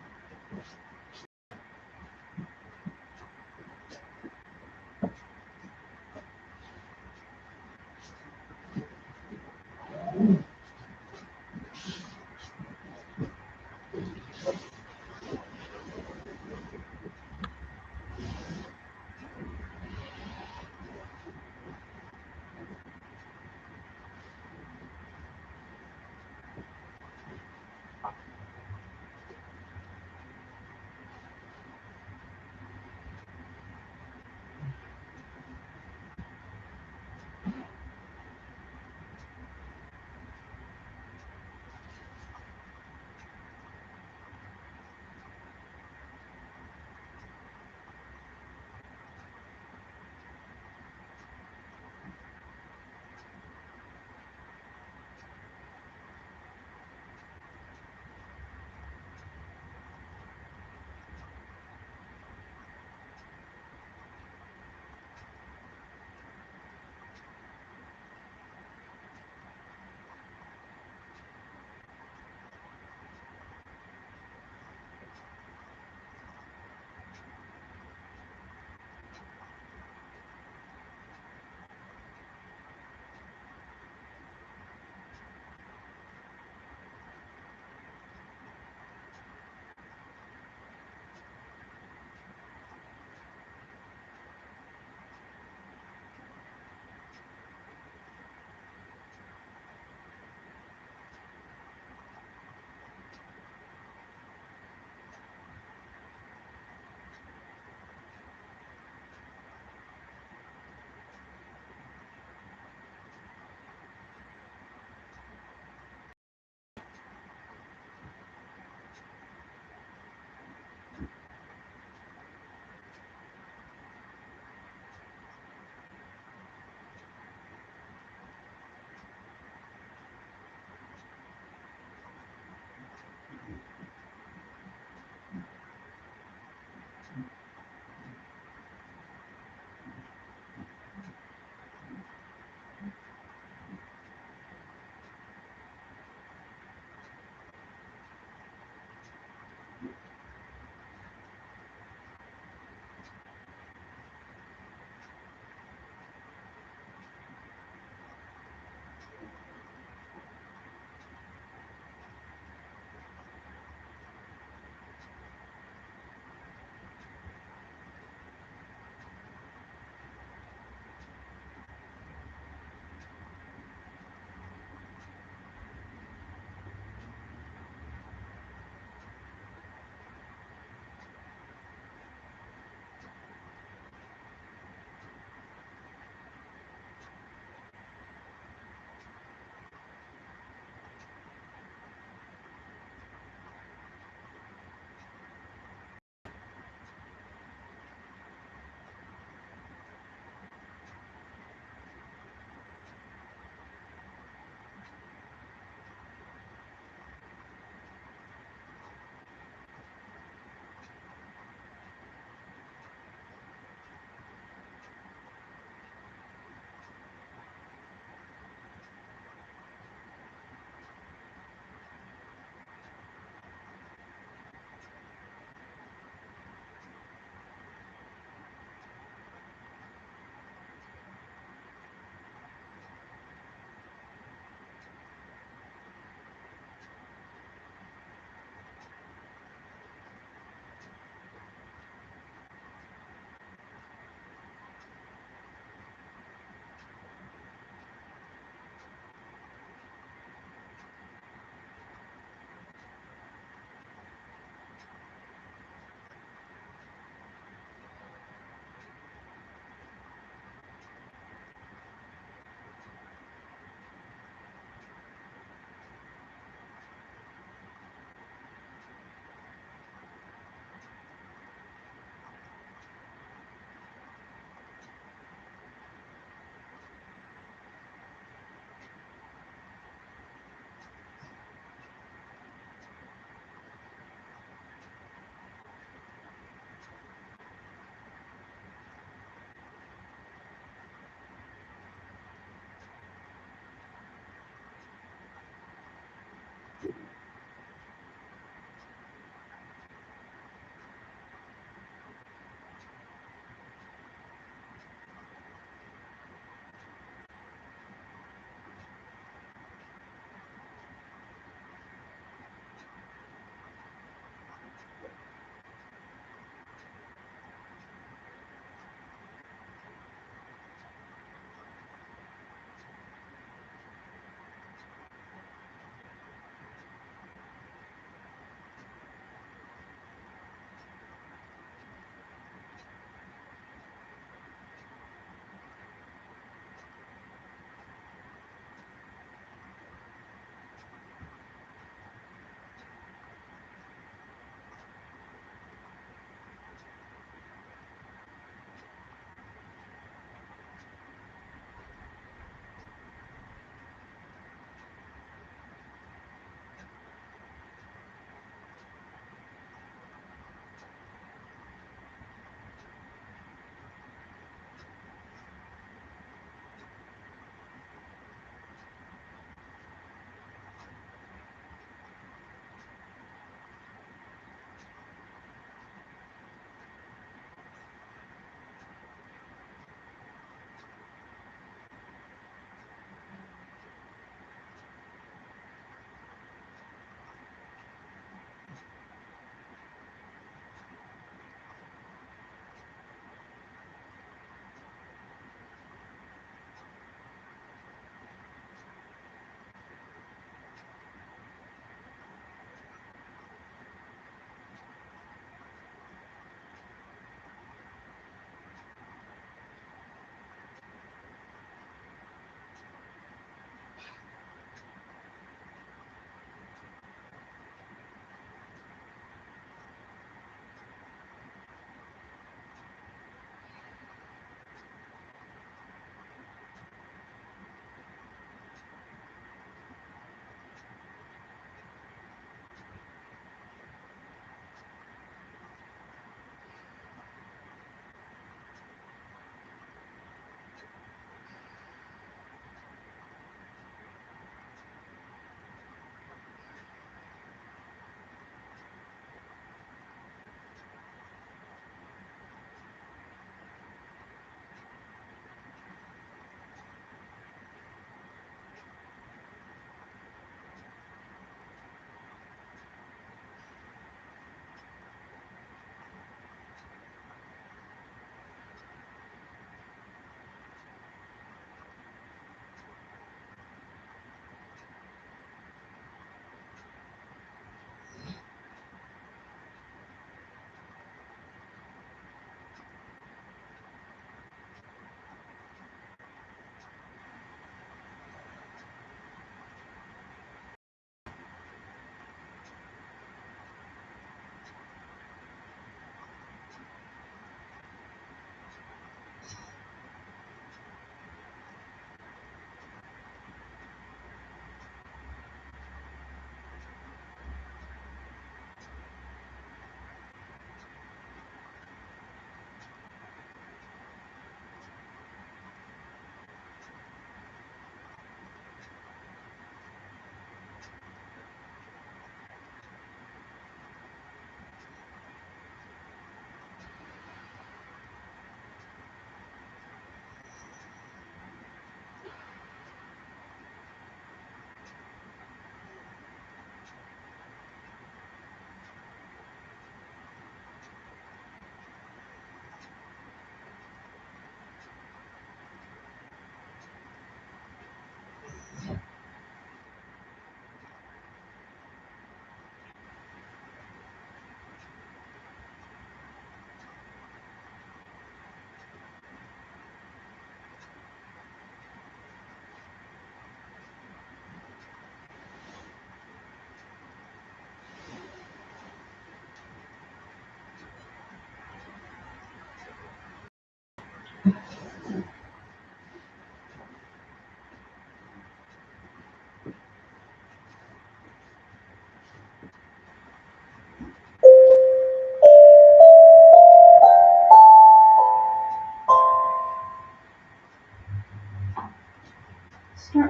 [SPEAKER 1] Start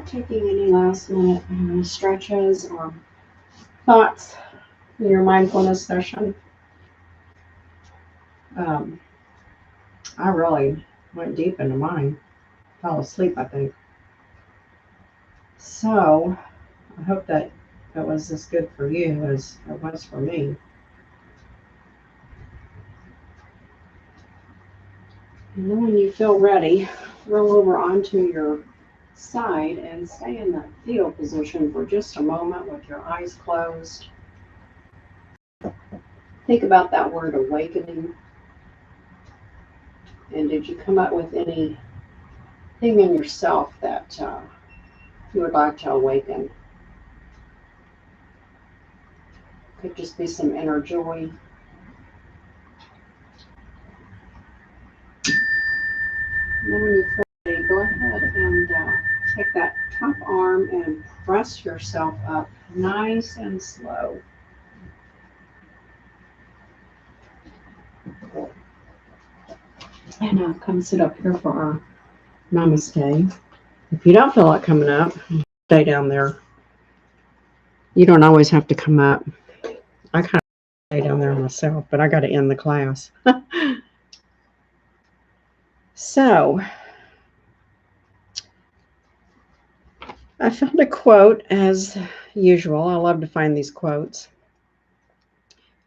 [SPEAKER 1] taking any last minute stretches or thoughts in your mindfulness session. I really went deep into mine. Fell asleep, I think. So I hope that it was as good for you as it was for me. And then when you feel ready, roll over onto your side and stay in that fetal position for just a moment with your eyes closed. Think about that word awakening. And did you come up with anything in yourself that you would like to awaken? Could just be some inner joy. And then when you feel ready, go ahead and take that top arm and press yourself up nice and slow. And now come sit up here for our namaste. If you don't feel like coming up, stay down there. You don't always have to come up. I kind of stay down there myself, but I got to end the class. So, I found a quote as usual. I love to find these quotes.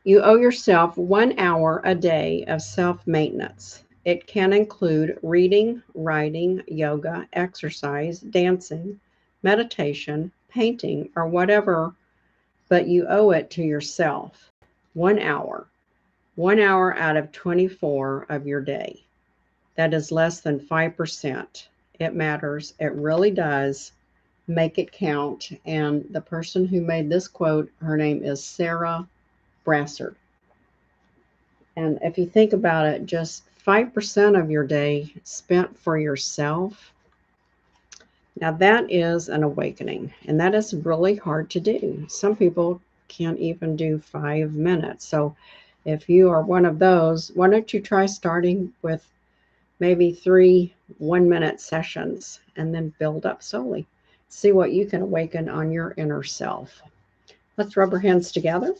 [SPEAKER 1] You owe yourself 1 hour a day of self-maintenance. It can include reading, writing, yoga, exercise, dancing, meditation, painting, or whatever, but you owe it to yourself. 1 hour. 1 hour out of 24 of your day. That is less than 5%. It matters. It really does. Make it count. And the person who made this quote, her name is Sarah Brassard. And if you think about it, just 5% of your day spent for yourself. Now that is an awakening, and that is really hard to do. Some people can't even do 5 minutes. So if you are one of those, why don't you try starting with maybe 3 1-minute sessions and then build up slowly. See what you can awaken on your inner self. Let's rub our hands together.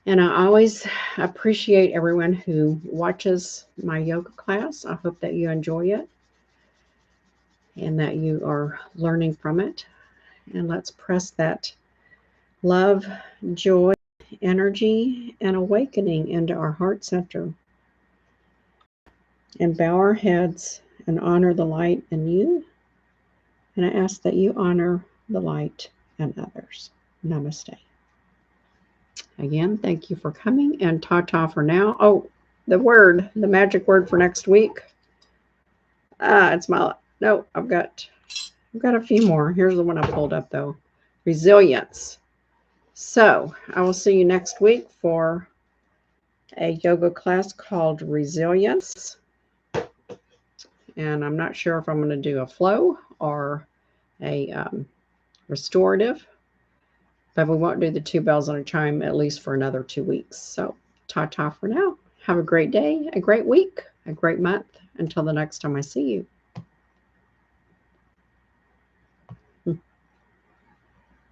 [SPEAKER 1] And I always appreciate everyone who watches my yoga class. I hope that you enjoy it and that you are learning from it. And let's press that love, joy, energy, and awakening into our heart center. And bow our heads and honor the light in you. And I ask that you honor the light in others. Namaste. Again, thank you for coming, and ta-ta for now. Oh, the magic word for next week. I've got a few more. Here's the one I pulled up though. Resilience. So I will see you next week for a yoga class called Resilience. And I'm not sure if I'm going to do a flow or a restorative, but we won't do the 2 bells on a chime at least for another 2 weeks. So ta-ta for now. Have a great day, a great week, a great month. Until the next time I see you.